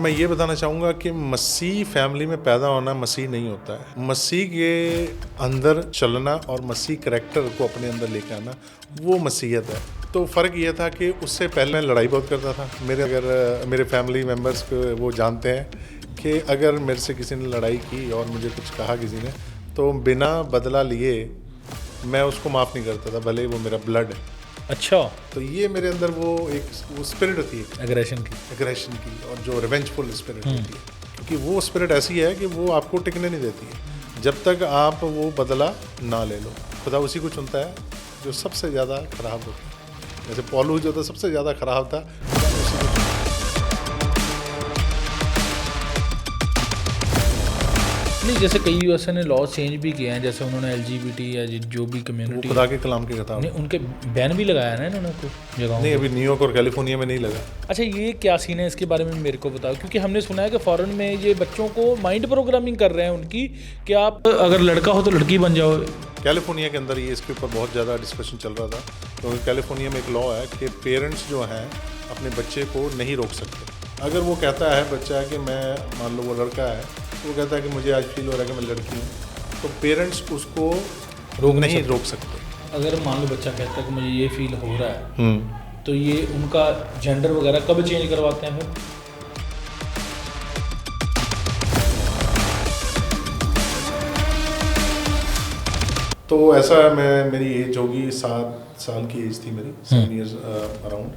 मैं ये बताना चाहूँगा कि मसीह फैमिली में पैदा होना मसीह नहीं होता है। मसीह के अंदर चलना और मसीह करैक्टर को अपने अंदर लेके आना वो मसीहत है। तो फ़र्क ये था कि उससे पहले मैं लड़ाई बहुत करता था। मेरे फैमिली मेम्बर्स को वो जानते हैं कि अगर मेरे से किसी ने लड़ाई की और मुझे कुछ कहा किसी ने, तो बिना बदला लिए मैं उसको माफ़ नहीं करता था, भले वो मेरा ब्लड है। अच्छा, तो ये मेरे अंदर वो स्पिरिट होती है एग्रेशन की और जो रिवेंजफुल स्पिरिट होती है, क्योंकि वो स्पिरिट ऐसी है कि वो आपको टिकने नहीं देती है जब तक आप वो बदला ना ले लो। खुदा उसी को चुनता है जो सबसे ज़्यादा ख़राब होता है। जैसे पौलुस जो था सबसे ज़्यादा ख़राब था, खुदा उसी को नहीं, जैसे कई यूएसए ने लॉ चेंज भी किए हैं, जैसे उन्होंने एलजीबीटी या जो भी कम्युनिटी, खुदा के कलाम की किताब नहीं उनके बैन भी लगाया है ना इन्होंने कुछ जगहों नहीं, पे। अभी न्यूयॉर्क और कैलिफोर्निया में नहीं लगा। अच्छा, ये क्या सीन है, इसके बारे में मेरे को बताओ, क्योंकि हमने सुना है कि फॉरेन में ये बच्चों को माइंड प्रोग्रामिंग कर रहे हैं उनकी कि आप अगर लड़का हो तो लड़की बन जाओ। कैलिफोर्निया के अंदर ये इसके ऊपर बहुत ज़्यादा डिस्कशन चल रहा था, क्योंकि कैलिफोर्निया में एक लॉ है कि पेरेंट्स जो हैं अपने बच्चे को नहीं रोक सकते। अगर वो कहता है बच्चा कि मैं, मान लो वो लड़का है, तो वो कहता है कि मुझे आज फील हो रहा है कि मैं लड़की हूँ, तो पेरेंट्स उसको नहीं रोक सकते। अगर मान लो बच्चा कहता है कि मुझे ये फील हो रहा है, तो ये उनका जेंडर वगैरह कब चेंज करवाते हैं फिर? तो ऐसा है, मेरी एज होगी 7 साल की एज थी मेरी, 7 ईयर्स अराउंड,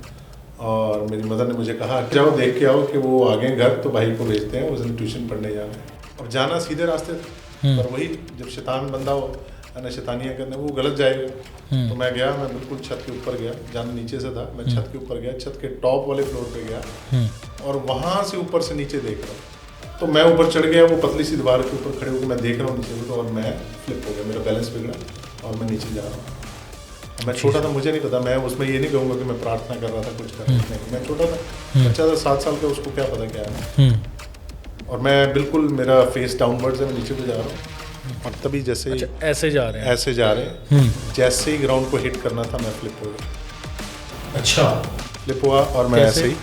और मेरी मदर ने मुझे कहा जाओ देख के आओ कि वो आ गए घर, तो भाई को भेजते हैं, उस दिन ट्यूशन पढ़ने जाना है। अब जाना सीधे रास्ते पर वही, जब शैतान बंदा हो ना शैतानियाँ करने, वो गलत जाएगा। तो मैं गया, मैं बिल्कुल छत के ऊपर गया, जाना नीचे से था, मैं छत के ऊपर गया, छत के टॉप वाले फ्लोर पे गया और वहाँ से ऊपर से नीचे देख रहा हूँ। तो मैं ऊपर चढ़ गया, वो पतली सी दीवार के ऊपर खड़े होकर मैं देख रहा हूँ नीचे को, और मैं फ्लिप हो गया, मेरा बैलेंस बिगड़ा और मैं नीचे जा रहा हूँ। मैं छोटा था, मुझे नहीं पता, मैं उसमें ये नहीं कहूँगा कि मैं प्रार्थना कर रहा था, कुछ कर रहा था, मैं छोटा था, बच्चा था 7 साल का, उसको क्या पता क्या है। और मैं बिल्कुल, मेरा फेस डाउनवर्ड है, मैं नीचे को जा रहा हूँ, और तभी जैसे अच्छा, ऐसे जा रहे हैं, जैसे ही ग्राउंड को हिट करना था, मैं फ्लिप हो गया। अच्छा, फ्लिप हुआ और मैं ऐसे ही,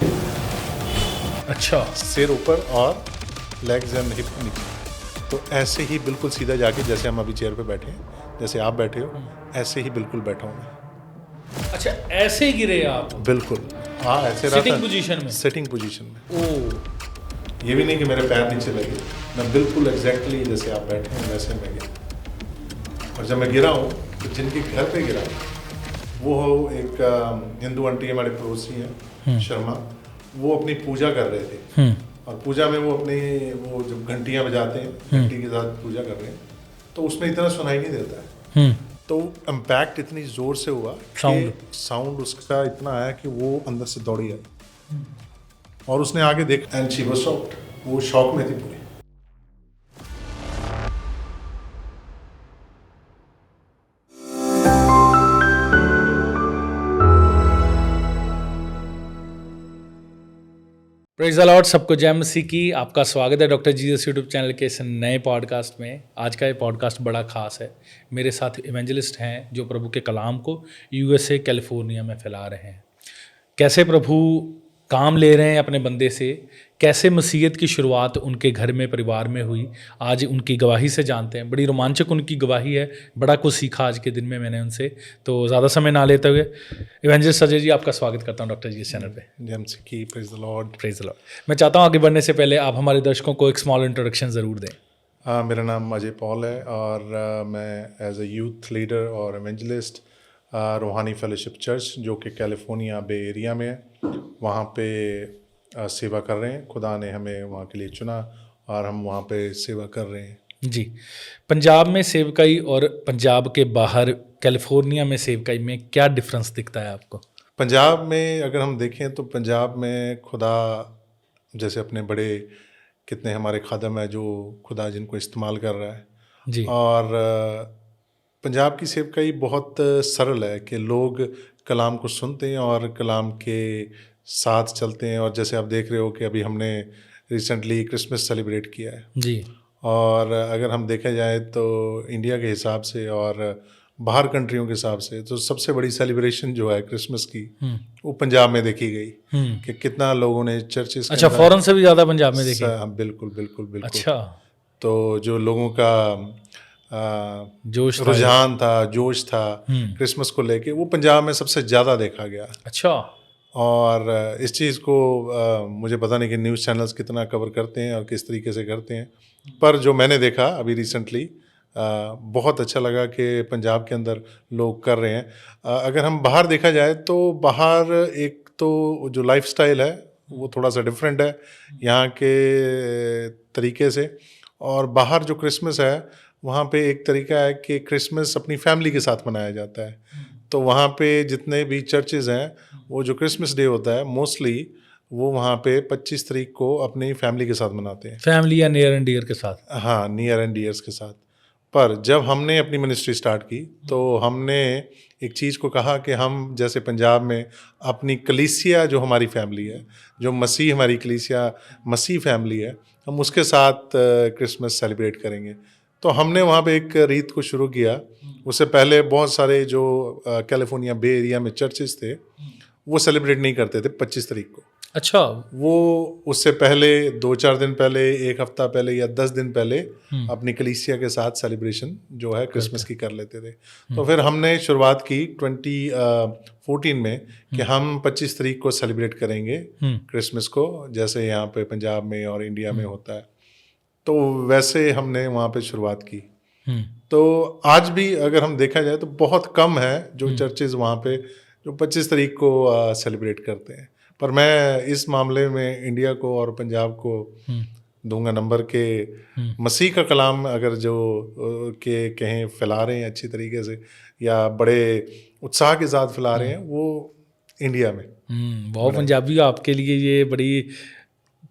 अच्छा, सिर ऊपर और लेग्स एंड हिप नीचे, तो ऐसे ही बिल्कुल सीधा जाके, जैसे हम अभी चेयर पे बैठे हैं, जैसे आप बैठे हो, ऐसे ही बिल्कुल बैठा हूँ मैं। अच्छा, ऐसे ही गिरे आप? बिल्कुल, हाँ, ऐसे रहा था, सिटिंग पोजीशन में। ओह, ये भी नहीं कि मेरे पैर नीचे लगे, मैं बिल्कुल एग्जैक्टली जैसे आप बैठे हैं वैसे मैं गिरा। और जब मैं गिरा हूँ तो जिनके घर पे गिरा, वो एक हिंदू आंटी, हमारे पड़ोसी हैं शर्मा, वो अपनी पूजा कर रहे थे, और पूजा में वो जब घंटियाँ बजाते हैं, घंटी के साथ पूजा कर रहे हैं, तो उसमें इतना सुनाई नहीं देता है, तो इम्पैक्ट इतनी ज़ोर से हुआ, साउंड उसका इतना आया कि वो अंदर से दौड़ी आई, और उसने आगे देखा, एंड शी वाज शॉक्ड, वो शॉक में थी पूरी। प्रेज़ द लॉर्ड, सबको जय मसीह की। आपका स्वागत है डॉक्टर जीसस यूट्यूब चैनल के इस नए पॉडकास्ट में। आज का ये पॉडकास्ट बड़ा ख़ास है। मेरे साथ इवेंजलिस्ट हैं जो प्रभु के कलाम को यूएसए कैलिफोर्निया में फैला रहे हैं। कैसे प्रभु काम ले रहे हैं अपने बंदे से, कैसे मसीहत की शुरुआत उनके घर में, परिवार में हुई, आज उनकी गवाही से जानते हैं। बड़ी रोमांचक उनकी गवाही है, बड़ा कुछ सीखा आज के दिन में मैंने उनसे। तो ज़्यादा समय ना लेते हुए इवेंजलिस्ट अजय जी, आपका स्वागत करता हूँ डॉक्टर जी इस चैनल पे। जय मसीह की, praise the Lord. Praise the Lord. मैं चाहता हूँ आगे बढ़ने से पहले आप हमारे दर्शकों को एक स्मॉल इंट्रोडक्शन ज़रूर दें। मेरा नाम अजय पॉल है, और मैं एज ए यूथ लीडर और इवेंजलिस्ट रूहानी फेलोशिप चर्च, जो कि कैलिफोर्निया बे एरिया में है, वहाँ पे सेवा कर रहे हैं। खुदा ने हमें वहाँ के लिए चुना और हम वहाँ पे सेवा कर रहे हैं। जी, पंजाब में सेवकाई और पंजाब के बाहर कैलिफोर्निया में सेवकाई में क्या डिफरेंस दिखता है आपको? पंजाब में अगर हम देखें तो पंजाब में खुदा जैसे अपने बड़े कितने हमारे खादम है जो खुदा जिनको इस्तेमाल कर रहा है जी, और पंजाब की सेवकाई बहुत सरल है कि लोग कलाम को सुनते हैं और कलाम के साथ चलते हैं। और जैसे आप देख रहे हो कि अभी हमने रिसेंटली क्रिसमस सेलिब्रेट किया है जी, और अगर हम देखा जाए तो इंडिया के हिसाब से और बाहर कंट्रियों के हिसाब से तो सबसे बड़ी सेलिब्रेशन जो है क्रिसमस की वो पंजाब में देखी गई कि कितना लोगों ने चर्चेस अच्छा, फॉरेन से भी ज़्यादा पंजाब में देखी? बिल्कुल बिल्कुल बिल्कुल। अच्छा, तो जो लोगों का जोश था, रुझान था, जोश था क्रिसमस को लेके, वो पंजाब में सबसे ज़्यादा देखा गया। अच्छा, और इस चीज़ को मुझे पता नहीं कि न्यूज़ चैनल्स कितना कवर करते हैं और किस तरीके से करते हैं, पर जो मैंने देखा अभी रिसेंटली बहुत अच्छा लगा कि पंजाब के अंदर लोग कर रहे हैं। अगर हम बाहर देखा जाए तो बाहर एक तो जो लाइफस्टाइल है वो थोड़ा सा डिफरेंट है यहाँ के तरीके से, और बाहर जो क्रिसमस है वहाँ पे एक तरीका है कि क्रिसमस अपनी फैमिली के साथ मनाया जाता है। तो वहाँ पे जितने भी चर्चेज़ हैं वो जो क्रिसमस डे होता है मोस्टली वो वहाँ पे 25 तारीख को अपनी फैमिली के साथ मनाते हैं। फैमिली या नियर एंड डियर के साथ? हाँ, नियर एंड डियर्स के साथ। पर जब हमने अपनी मिनिस्ट्री स्टार्ट की तो हमने एक चीज़ को कहा कि हम जैसे पंजाब में अपनी कलीसिया जो हमारी फैमिली है, जो मसीह हमारी कलीसिया मसीह फैमिली है, हम उसके साथ क्रिसमस सेलिब्रेट करेंगे। तो हमने वहाँ पे एक रीत को शुरू किया। उससे पहले बहुत सारे जो कैलिफोर्निया बे एरिया में चर्चेस थे वो सेलिब्रेट नहीं करते थे 25 तारीख को। अच्छा, वो उससे पहले 2-4 दिन पहले, एक हफ्ता पहले या 10 दिन पहले अपनी कलीसिया के साथ सेलिब्रेशन जो है क्रिसमस की कर लेते थे। तो फिर हमने शुरुआत की 2014 में कि हम 25 तारीख को सेलिब्रेट करेंगे क्रिसमस को, जैसे यहाँ पे पंजाब में और इंडिया में होता है। तो वैसे हमने वहाँ पे शुरुआत की। तो आज भी अगर हम देखा जाए तो बहुत कम है जो चर्चेज वहाँ पे जो 25 तारीख को सेलिब्रेट करते हैं। पर मैं इस मामले में इंडिया को और पंजाब को दूंगा नंबर के मसीह का कलाम अगर जो के कहें फैला रहे हैं अच्छी तरीके से या बड़े उत्साह के साथ फैला रहे हैं वो इंडिया में। बहुत पंजाबी आपके लिए ये बड़ी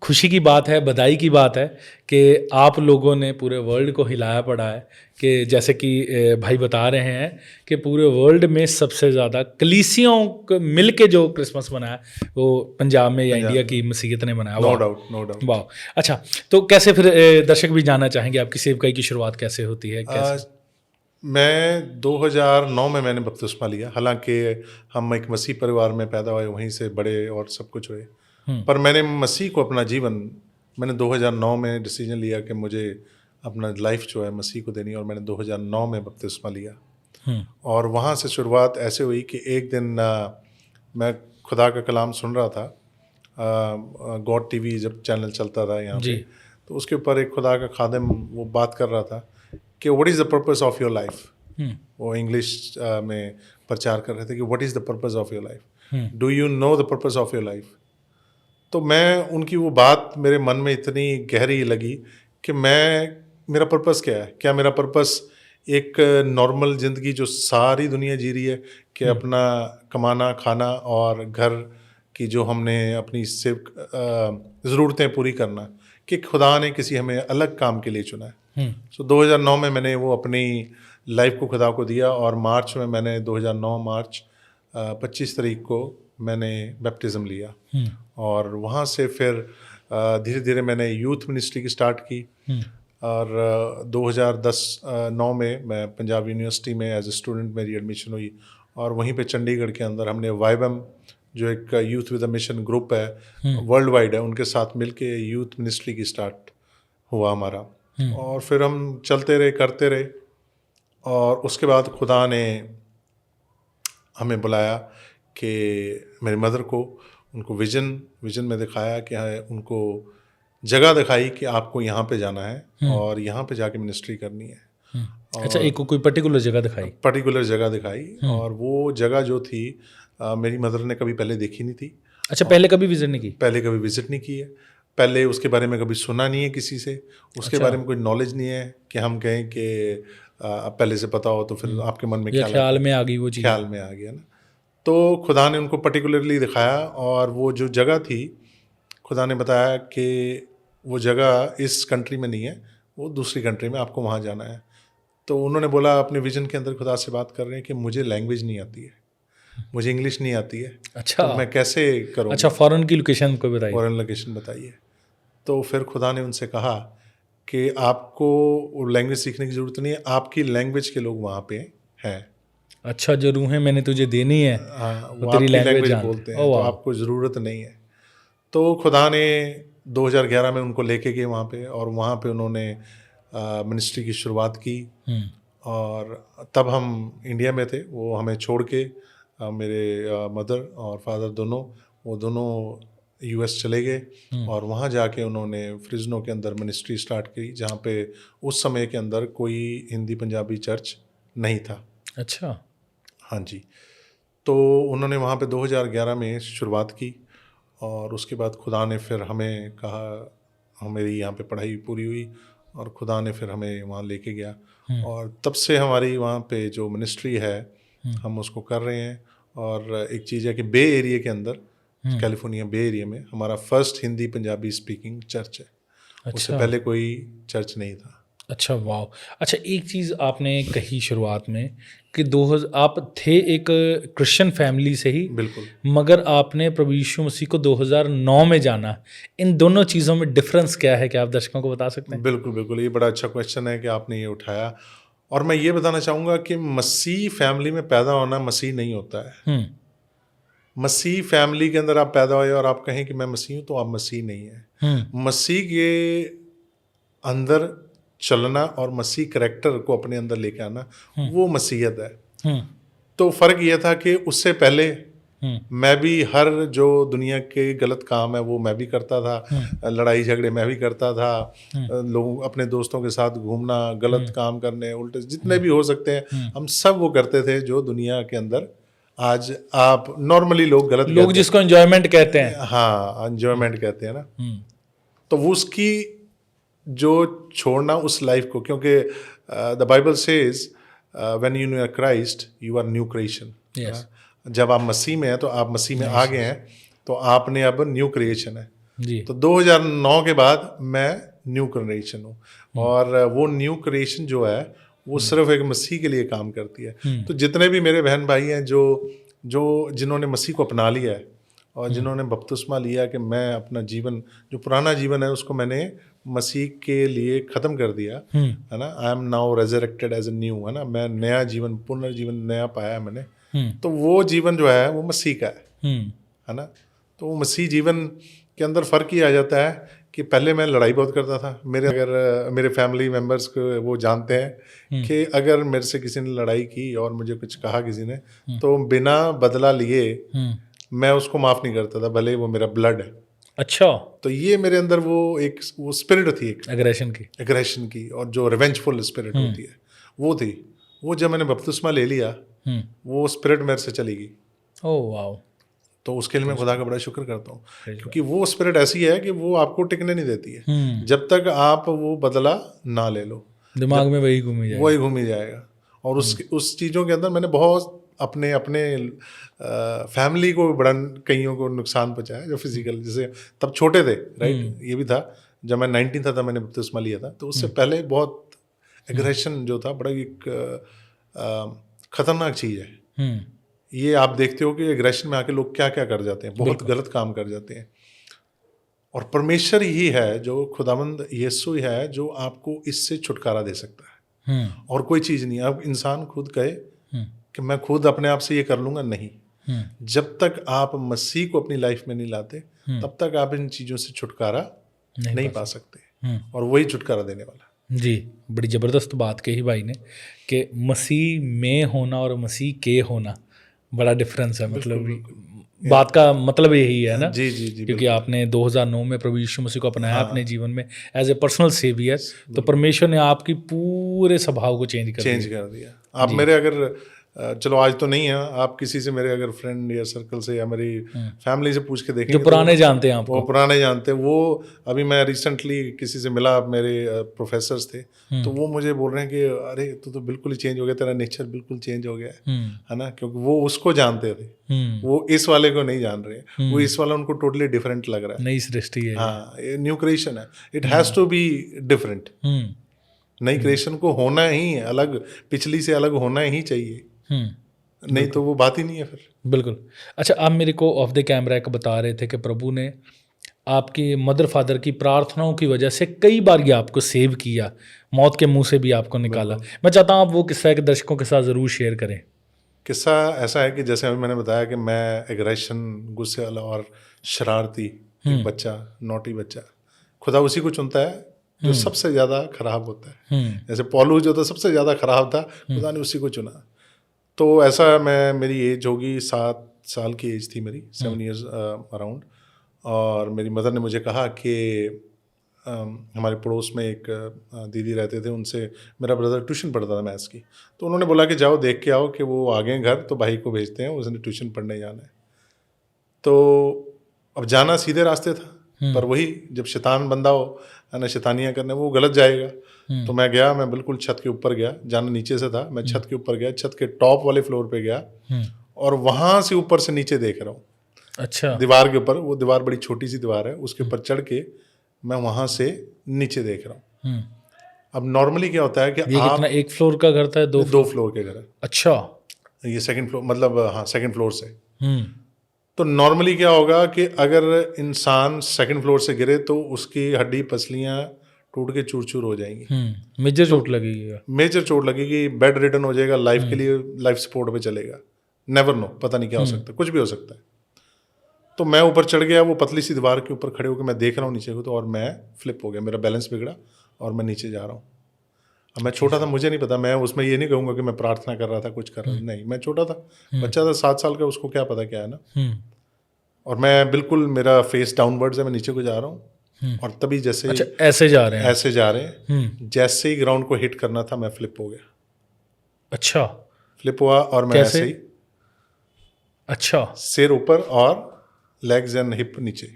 खुशी की बात है, बधाई की बात है कि आप लोगों ने पूरे वर्ल्ड को हिलाया पड़ा है कि जैसे कि भाई बता रहे हैं कि पूरे वर्ल्ड में सबसे ज़्यादा कलीसियों को मिल के जो क्रिसमस मनाया वो पंजाब में या इंडिया की मसीहत ने मनाया। No doubt. वाह, अच्छा, तो कैसे फिर दर्शक भी जानना चाहेंगे आपकी सेवकाई की शुरुआत कैसे होती है? कैसे? मैं 2009 में मैंने बपतिस्मा लिया। हालांकि हम एक मसीह परिवार में पैदा हुए, वहीं से बड़े और सब कुछ हुए, पर मैंने मसीह को अपना जीवन मैंने 2009 में डिसीजन लिया कि मुझे अपना लाइफ जो है मसीह को देनी है, और मैंने 2009 में बपतिस्मा लिया। और वहाँ से शुरुआत ऐसे हुई कि एक दिन मैं खुदा का कलाम सुन रहा था, गॉड टीवी जब चैनल चलता था यहाँ पे, तो उसके ऊपर एक खुदा का खादिम वो बात कर रहा था कि what is the purpose of your life. वो इंग्लिश में प्रचार कर रहे थे कि what is the purpose of your life, do you know the purpose of your life. तो मैं उनकी वो बात मेरे मन में इतनी गहरी लगी कि मेरा पर्पस क्या है। क्या मेरा पर्पस एक नॉर्मल ज़िंदगी जो सारी दुनिया जी रही है कि अपना कमाना, खाना और घर की जो हमने अपनी ज़रूरतें पूरी करना, कि खुदा ने किसी हमें अलग काम के लिए चुना है। तो 2009 में मैंने वो अपनी लाइफ को खुदा को दिया, और मार्च में मैंने 2009 मार्च 25 तारीख को मैंने बैप्टिज़म लिया। और वहाँ से फिर धीरे धीरे मैंने यूथ मिनिस्ट्री की स्टार्ट की, और 2010-9 में मैं पंजाब यूनिवर्सिटी में एज ए स्टूडेंट मेरी एडमिशन हुई, और वहीं पे चंडीगढ़ के अंदर हमने वाइबम जो एक youth with a mission group है वर्ल्ड वाइड है, उनके साथ मिलके यूथ मिनिस्ट्री की स्टार्ट हुआ हमारा। और फिर हम चलते रहे, करते रहे, और उसके बाद खुदा ने हमें बुलाया कि मेरी मदर को उनको विजन में दिखाया कि उनको जगह दिखाई कि आपको यहाँ पे जाना है और यहाँ पे जाके मिनिस्ट्री करनी है। अच्छा, एक कोई पर्टिकुलर जगह दिखाई? पर्टिकुलर जगह दिखाई, और वो जगह जो थी मेरी मदर ने कभी पहले देखी नहीं थी। अच्छा, पहले कभी विजिट नहीं की? पहले कभी विजिट नहीं की है, पहले उसके बारे में कभी सुना नहीं है किसी से, उसके बारे में कोई नॉलेज नहीं है कि हम कहें कि अब पहले से पता हो तो फिर आपके मन में क्या ख्याल में आ गई वो चीज़? ख्याल में आ गया ना। तो खुदा ने उनको पर्टिकुलरली दिखाया, और वो जो जगह थी खुदा ने बताया कि वो जगह इस कंट्री में नहीं है, वो दूसरी कंट्री में, आपको वहाँ जाना है। तो उन्होंने बोला अपने विजन के अंदर खुदा से बात कर रहे हैं कि मुझे लैंग्वेज नहीं आती है, मुझे इंग्लिश नहीं आती है। अच्छा, तो मैं कैसे करूँ? अच्छा, फॉरेन की लोकेशन को बताइए। फॉरेन लोकेशन बताइए। तो फिर खुदा ने उनसे कहा कि आपको लैंग्वेज सीखने की ज़रूरत नहीं है, आपकी लैंग्वेज के लोग वहाँ पे हैं। अच्छा, जो रूहें मैंने तुझे देनी है हाँ, वो वो तेरी आपकी लैंग्वेज लैंग्वेज जानते बोलते हैं, ओह तो वाह। आपको ज़रूरत नहीं है। तो खुदा ने 2011 में उनको लेके गए वहाँ पे, और वहाँ पे उन्होंने मिनिस्ट्री की शुरुआत की। और तब हम इंडिया में थे, वो हमें छोड़ के मेरे मदर और फादर दोनों, वो दोनों यूएस चले गए, और वहाँ जाके उन्होंने फ्रिजनो के अंदर मिनिस्ट्री स्टार्ट की, जहाँ पे उस समय के अंदर कोई हिंदी पंजाबी चर्च नहीं था। अच्छा। हाँ जी। तो उन्होंने वहाँ पे 2011 में शुरुआत की, और उसके बाद खुदा ने फिर हमें कहा, मेरी यहाँ पे पढ़ाई पूरी हुई, और खुदा ने फिर हमें वहाँ लेके गया, और तब से हमारी वहाँ पे जो मिनिस्ट्री है हम उसको कर रहे हैं। और एक चीज़ है कि बे एरिया के अंदर, कैलिफोर्निया बे एरिया में हमारा first Hindi Punjabi speaking church है। उससे अच्छा। पहले कोई चर्च नहीं था। अच्छा, वाह। अच्छा, एक चीज़ आपने कही शुरुआत में कि 2000 आप थे एक क्रिश्चियन फैमिली से ही, बिल्कुल। मगर आपने प्रभु यीशु मसीह को 2009 में जाना। इन दोनों चीज़ों में डिफरेंस क्या है, क्या आप दर्शकों को बता सकते हैं? बिल्कुल बिल्कुल, ये बड़ा अच्छा क्वेश्चन है कि आपने ये उठाया। और मैं ये बताना चाहूँगा कि मसीह फैमिली में पैदा होना मसीह नहीं होता है। मसीह फैमिली के अंदर आप पैदा हुए और आप कहें कि मैं मसीह हूँ, तो आप मसीह नहीं है। मसीह के अंदर चलना और मसीह करैक्टर को अपने अंदर लेके आना, वो मसीहत है। तो फ़र्क ये था कि उससे पहले मैं भी हर जो दुनिया के गलत काम है वो मैं भी करता था, लड़ाई झगड़े मैं भी करता था, लोगों अपने दोस्तों के साथ घूमना, गलत काम करने, उल्टे जितने भी हो सकते हैं हम सब वो करते थे, जो दुनिया के अंदर आज आप नॉर्मली लोग गलत लोग जिसको एंजॉयमेंट कहते हैं। हाँ, एंजॉयमेंट कहते हैं ना। तो वो उसकी जो छोड़ना उस लाइफ को, क्योंकि the Bible says when you know Christ you are new creation. जब आप मसीह में हैं तो आप मसीह में आ गए हैं, तो आपने अब न्यू क्रिएशन है जी। तो 2009 के बाद मैं न्यू क्रिएशन हूँ, और वो न्यू क्रिएशन जो है वो सिर्फ एक मसीह के लिए काम करती है। तो जितने भी मेरे बहन भाई हैं जो जिन्होंने मसीह को अपना लिया है और जिन्होंने बपतिस्मा लिया कि मैं अपना जीवन, जो पुराना जीवन है उसको मैंने मसीह के लिए ख़त्म कर दिया, है ना। I am now resurrected as a new, है ना। मैं नया जीवन, पुनर्जीवन नया पाया है मैंने। तो वो जीवन जो है वो मसीह का है ना। तो वो मसीह जीवन के अंदर फ़र्क ही आ जाता है कि पहले मैं लड़ाई बहुत करता था। मेरे फैमिली मेम्बर्स को वो जानते हैं कि अगर मेरे से किसी ने लड़ाई की और मुझे कुछ कहा किसी ने, तो बिना बदला लिए मैं उसको माफ़ नहीं करता था, भले वो मेरा ब्लड है। अच्छा। तो ये मेरे अंदर वो स्पिरिट थी, एक एग्रेशन की और जो रिवेंजफुल स्पिरिट होती है वो थी। वो जब मैंने बपतिस्मा ले लिया वो स्पिरिट मेरे से चली गई। Oh wow. तो उसके लिए मैं खुदा का बड़ा शुक्र करता हूँ, क्योंकि वो स्पिरिट ऐसी है कि वो आपको टिकने नहीं देती है जब तक आप वो बदला ना ले लो। दिमाग में वही घूम ही जाएगा। और उस चीज़ों के अंदर मैंने बहुत अपने फैमिली को बड़ा, कईयों को नुकसान पहुंचाया जो फिजिकल, जैसे तब छोटे थे, राइट। ये भी था जब मैं 19 था तब मैंने बपतिस्मा लिया था, तो उससे पहले बहुत एग्रेशन जो था बड़ा एक खतरनाक चीज़ है। ये आप देखते हो कि एग्रेशन में आके लोग क्या क्या कर जाते हैं, बहुत गलत काम कर जाते हैं। और परमेश्वर ही है, जो खुदावंद यीशु है, जो आपको इससे छुटकारा दे सकता है, और कोई चीज़ नहीं। अब इंसान खुद कहे कि मैं खुद अपने आप से ये कर लूँगा, नहीं। जब तक आप मसीह को अपनी लाइफ में नहीं लाते तब तक आप इन चीज़ों से छुटकारा नहीं पा सकते, और वही छुटकारा देने वाला। जी, बड़ी ज़बरदस्त बात कही भाई ने कि मसीह में होना और मसीह के होना बड़ा डिफरेंस है। मतलब बात का मतलब यही है ना। जी, क्योंकि आपने 2009 में प्रभु यीशु मसीह को अपनाया अपने जीवन में एज ए पर्सनल सेवियर, तो परमेश्वर ने आपकी पूरे स्वभाव को चेंज कर दिया। आप मेरे अगर चलो आज तो नहीं है, आप किसी से मेरे अगर फ्रेंड या सर्कल से या मेरी फैमिली से पूछ के देखेंगे, जो पुराने जानते हैं आपको, वो पुराने जानते हैं। वो अभी मैं रिसेंटली किसी से मिला, मेरे प्रोफेसर्स थे, तो वो मुझे बोल रहे हैं कि अरे तू तो बिल्कुल ही चेंज हो गया, तेरा नेचर बिल्कुल चेंज हो गया है ना। क्योंकि वो उसको जानते थे, वो इस वाले को नहीं जान रहे। वो इस वाला उनको टोटली डिफरेंट लग रहा है। नई सृष्टि है, हाँ, ये न्यू क्रिएशन है। It has to be different. नई क्रिएशन को होना ही अलग, पिछली से अलग होना ही चाहिए, नहीं तो वो बात ही नहीं है फिर। बिल्कुल। अच्छा, आप मेरे को ऑफ द कैमरा एक बता रहे थे कि प्रभु ने आपके मदर फादर की प्रार्थनाओं की वजह से कई बार ये आपको सेव किया, मौत के मुंह से भी आपको निकाला। मैं चाहता हूँ आप वो किस्सा के दर्शकों के साथ ज़रूर शेयर करें। किस्सा ऐसा है कि जैसे अभी मैंने बताया कि मैं एग्रेशन, गुस्से वाला और शरारती एक बच्चा, नॉटी बच्चा, खुदा उसी को चुनता है जो सबसे ज़्यादा खराब होता है। जैसे पौलुस जो था सबसे ज़्यादा खराब था, खुदा ने उसी को चुना। तो ऐसा मेरी एज होगी 7 साल की एज थी मेरी, 7 ईयर्स अराउंड। और मेरी मदर ने मुझे कहा कि हमारे पड़ोस में एक दीदी रहते थे, उनसे मेरा ब्रदर ट्यूशन पढ़ता था मैथ्स की, तो उन्होंने बोला कि जाओ देख के आओ कि वो आ गए घर, तो भाई को भेजते हैं, उसने ट्यूशन पढ़ने जाना है। तो अब जाना सीधे रास्ते था, पर वही जब शैतान बंदा हो है ना, शैतानियाँ करने, वो गलत जाएगा। तो मैं गया, मैं बिल्कुल छत के ऊपर गया, जाना नीचे से था, मैं छत के ऊपर गया, छत के टॉप वाले फ्लोर पे गया और वहाँ से ऊपर से नीचे देख रहा हूँ। अच्छा। दीवार के ऊपर, वो दीवार बड़ी छोटी सी दीवार है, उसके ऊपर चढ़ के मैं वहाँ से नीचे देख रहा हूँ। अब नॉर्मली क्या होता है कि ये कितना, एक फ्लोर का घर था या 2 फ्लोर के घर है। अच्छा। ये सेकंड फ्लोर, मतलब हाँ सेकंड फ्लोर से। तो नॉर्मली क्या होगा कि अगर इंसान सेकंड फ्लोर से गिरे तो उसकी हड्डी पसलियाँ टूट के चूर चूर हो जाएंगी, मेजर चोट लगेगी, मेजर चोट लगेगी, बेड रिटर्न हो जाएगा, लाइफ के लिए लाइफ सपोर्ट पे चलेगा। नेवर नो, पता नहीं क्या हो सकता है, कुछ भी हो सकता है। तो मैं ऊपर चढ़ गया, वो पतली सी दीवार के ऊपर खड़े होकर मैं देख रहा हूँ नीचे को, तो और मैं फ्लिप हो गया, मेरा बैलेंस बिगड़ा और मैं नीचे जा रहा हूँ। अब मैं छोटा था, मुझे नहीं पता, मैं उसमें ये नहीं कहूँगा कि मैं प्रार्थना कर रहा था, कुछ कर रहा था, नहीं, मैं छोटा था, बच्चा था 7 साल का, उसको क्या पता क्या है ना। और मैं बिल्कुल, मेरा फेस डाउनवर्ड्स है, मैं नीचे को जा रहा हूँ और तभी जैसे अच्छा ऐसे जा रहे हैं, ऐसे जा रहे हैं, जैसे ही ग्राउंड को हिट करना था मैं फ्लिप हो गया। अच्छा, फ्लिप हुआ और मैं कैसे? ऐसे ही, अच्छा, सिर ऊपर और लेग्स एंड हिप नीचे,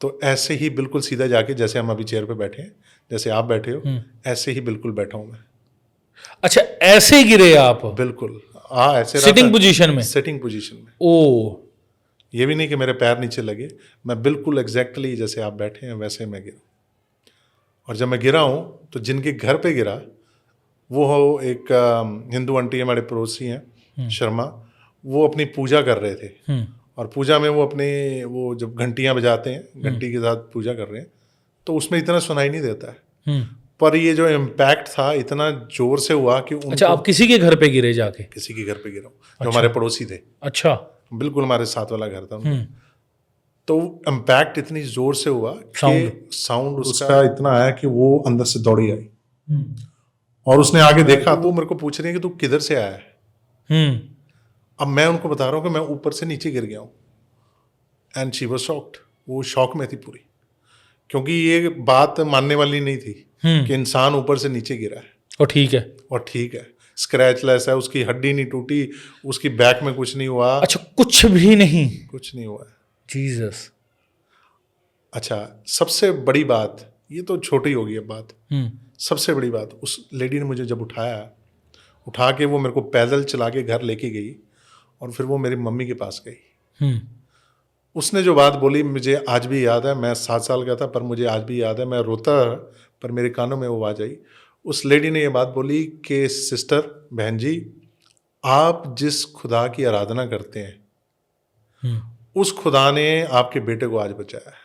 तो ऐसे ही बिल्कुल सीधा जाके, जैसे हम अभी चेयर पे बैठे हैं, जैसे आप बैठे हो, ऐसे ही बिल्कुल बैठा हूं मैं। अच्छा ऐसे गिरे आप? बिल्कुल हाँ, ऐसे सिटिंग पोजीशन में? सिटिंग पोजीशन में। ओ, ये भी नहीं कि मेरे पैर नीचे लगे, मैं बिल्कुल एग्जैक्टली जैसे आप बैठे हैं वैसे मैं गिरा। और जब मैं गिरा हूँ तो जिनके घर पे गिरा वो हो एक हिंदू आंटी, हमारे पड़ोसी हैं शर्मा, वो अपनी पूजा कर रहे थे और पूजा में वो अपने, वो जब घंटियां बजाते हैं, घंटी के साथ पूजा कर रहे हैं, तो उसमें इतना सुनाई नहीं देता है, पर ये जो इम्पैक्ट था इतना जोर से हुआ कि अच्छा आप किसी के घर पे गिरे जाके? किसी के घर पे गिरा, जो हमारे पड़ोसी थे। अच्छा, बिल्कुल हमारे साथ वाला घर था उनका। तो इम्पैक्ट इतनी जोर से हुआ कि साउंड उसका इतना आया कि वो अंदर से दौड़ी आई और उसने आगे देखा तो मेरे को पूछ रही है कि तू किधर से आया है। अब मैं उनको बता रहा हूँ कि मैं ऊपर से नीचे गिर गया हूँ, एंड शी वाज शॉक्ड, वो शॉक में थी पूरी, क्योंकि ये बात मानने वाली नहीं थी कि इंसान ऊपर से नीचे गिरा है और ठीक है, स्क्रैचलेस है, उसकी हड्डी नहीं टूटी, उसकी बैक में कुछ नहीं हुआ। अच्छा कुछ भी नहीं? कुछ नहीं हुआ। जीसस। अच्छा सबसे बड़ी बात, ये तो छोटी होगी अब बात, सबसे बड़ी बात, उस लेडी ने मुझे जब उठा के वो मेरे को पैदल चला के घर लेके गई और फिर वो मेरी मम्मी के पास गई। उसने जो बात बोली मुझे आज भी याद है, मैं 7 साल का था पर मुझे आज भी याद है, मैं रोता पर मेरे कानों में वो आवाज आई। उस लेडी ने ये बात बोली कि सिस्टर, बहन जी, आप जिस खुदा की आराधना करते हैं उस खुदा ने आपके बेटे को आज बचाया है।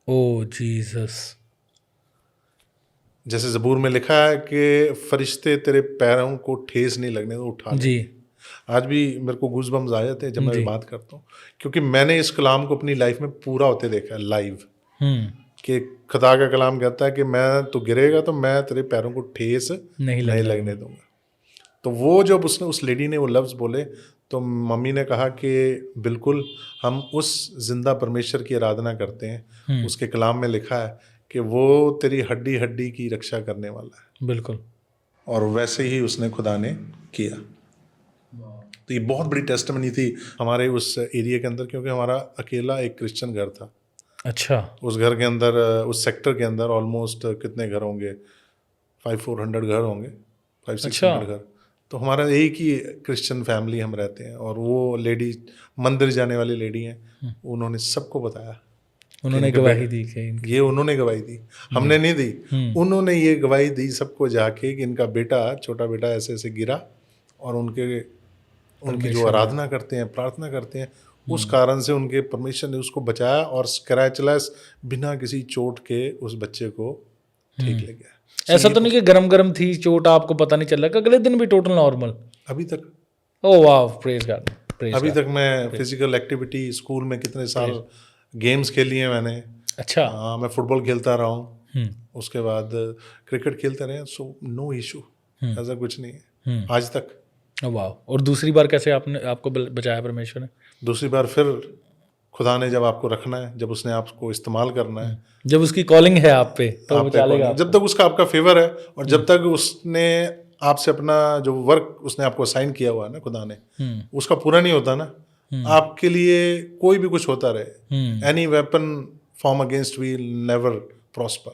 ओ जीसस। जैसे ज़बूर में लिखा है कि फरिश्ते तेरे पैरों को ठेस नहीं लगने दो, उठा जी। आज भी मेरे को गूज़बम्स आ जाते हैं जब मैं ये बात करता हूँ, क्योंकि मैंने इस कलाम को अपनी लाइफ में पूरा होते देखा है लाइव, कि खुदा का कलाम कहता है कि मैं तो गिरेगा तो मैं तेरे पैरों को ठेस नहीं लगने दूंगा। तो वो जब उसने, उस लेडी ने वो लफ्ज़ बोले, तो मम्मी ने कहा कि बिल्कुल हम उस जिंदा परमेश्वर की आराधना करते हैं, उसके कलाम में लिखा है कि वो तेरी हड्डी हड्डी की रक्षा करने वाला है। बिल्कुल। और वैसे ही उसने खुदा ने किया। तो ये बहुत बड़ी टेस्टमनी थी हमारे उस एरिया के अंदर, क्योंकि हमारा अकेला एक क्रिश्चियन घर था। अच्छा। उस घर के अंदर, उस सेक्टर के अंदर ऑलमोस्ट कितने घर होंगे, 500-400 घर होंगे, 500-600 घर। तो हमारा एक ही क्रिश्चियन फैमिली हम रहते हैं। और वो लेडी, मंदिर जाने वाली लेडी हैं, उन्होंने सबको बताया, उन्होंने गवाही दी कि ये उन्होंने गवाही दी, हमने नहीं दी, उन्होंने ये गवाही दी सबको जाके कि इनका बेटा, छोटा बेटा ऐसे ऐसे गिरा और उनकी जो आराधना करते हैं, प्रार्थना करते हैं, उस कारण से उनके परमेश्वर ने उसको बचाया और स्क्रैचलेस बिना किसी चोट के उस बच्चे को ठीक ले गया। ऐसा तो नहीं कि गरम गरम थी चोट, आपको पता नहीं चल रहा, अगले दिन भी टोटल नॉर्मल? अभी तक ओह वाह, प्रेज गॉड, प्रेज अभी गॉड। तक मैं फिजिकल एक्टिविटी स्कूल में कितने साल गेम्स खेली हैं मैंने। अच्छा। मैं फुटबॉल खेलता रहा हूँ, हम्म। उसके बाद क्रिकेट खेलते रहे, सो नो इशू, ऐसा कुछ नहीं है आज तक। ओह वाह। और दूसरी बार कैसे आपको बचाया परमेश्वर ने? दूसरी बार फिर खुदा ने जब आपको रखना है, जब उसने आपको इस्तेमाल करना है, जब उसकी कॉलिंग है आप पे तो आप पे बचा लेगा कौन- जब तक उसका आपका फेवर है और जब तक उसने आपसे अपना जो वर्क उसने आपको असाइन किया हुआ है ना खुदा ने, उसका पूरा नहीं होता ना, आपके लिए कोई भी कुछ होता रहे, any weapon form against will never prosper,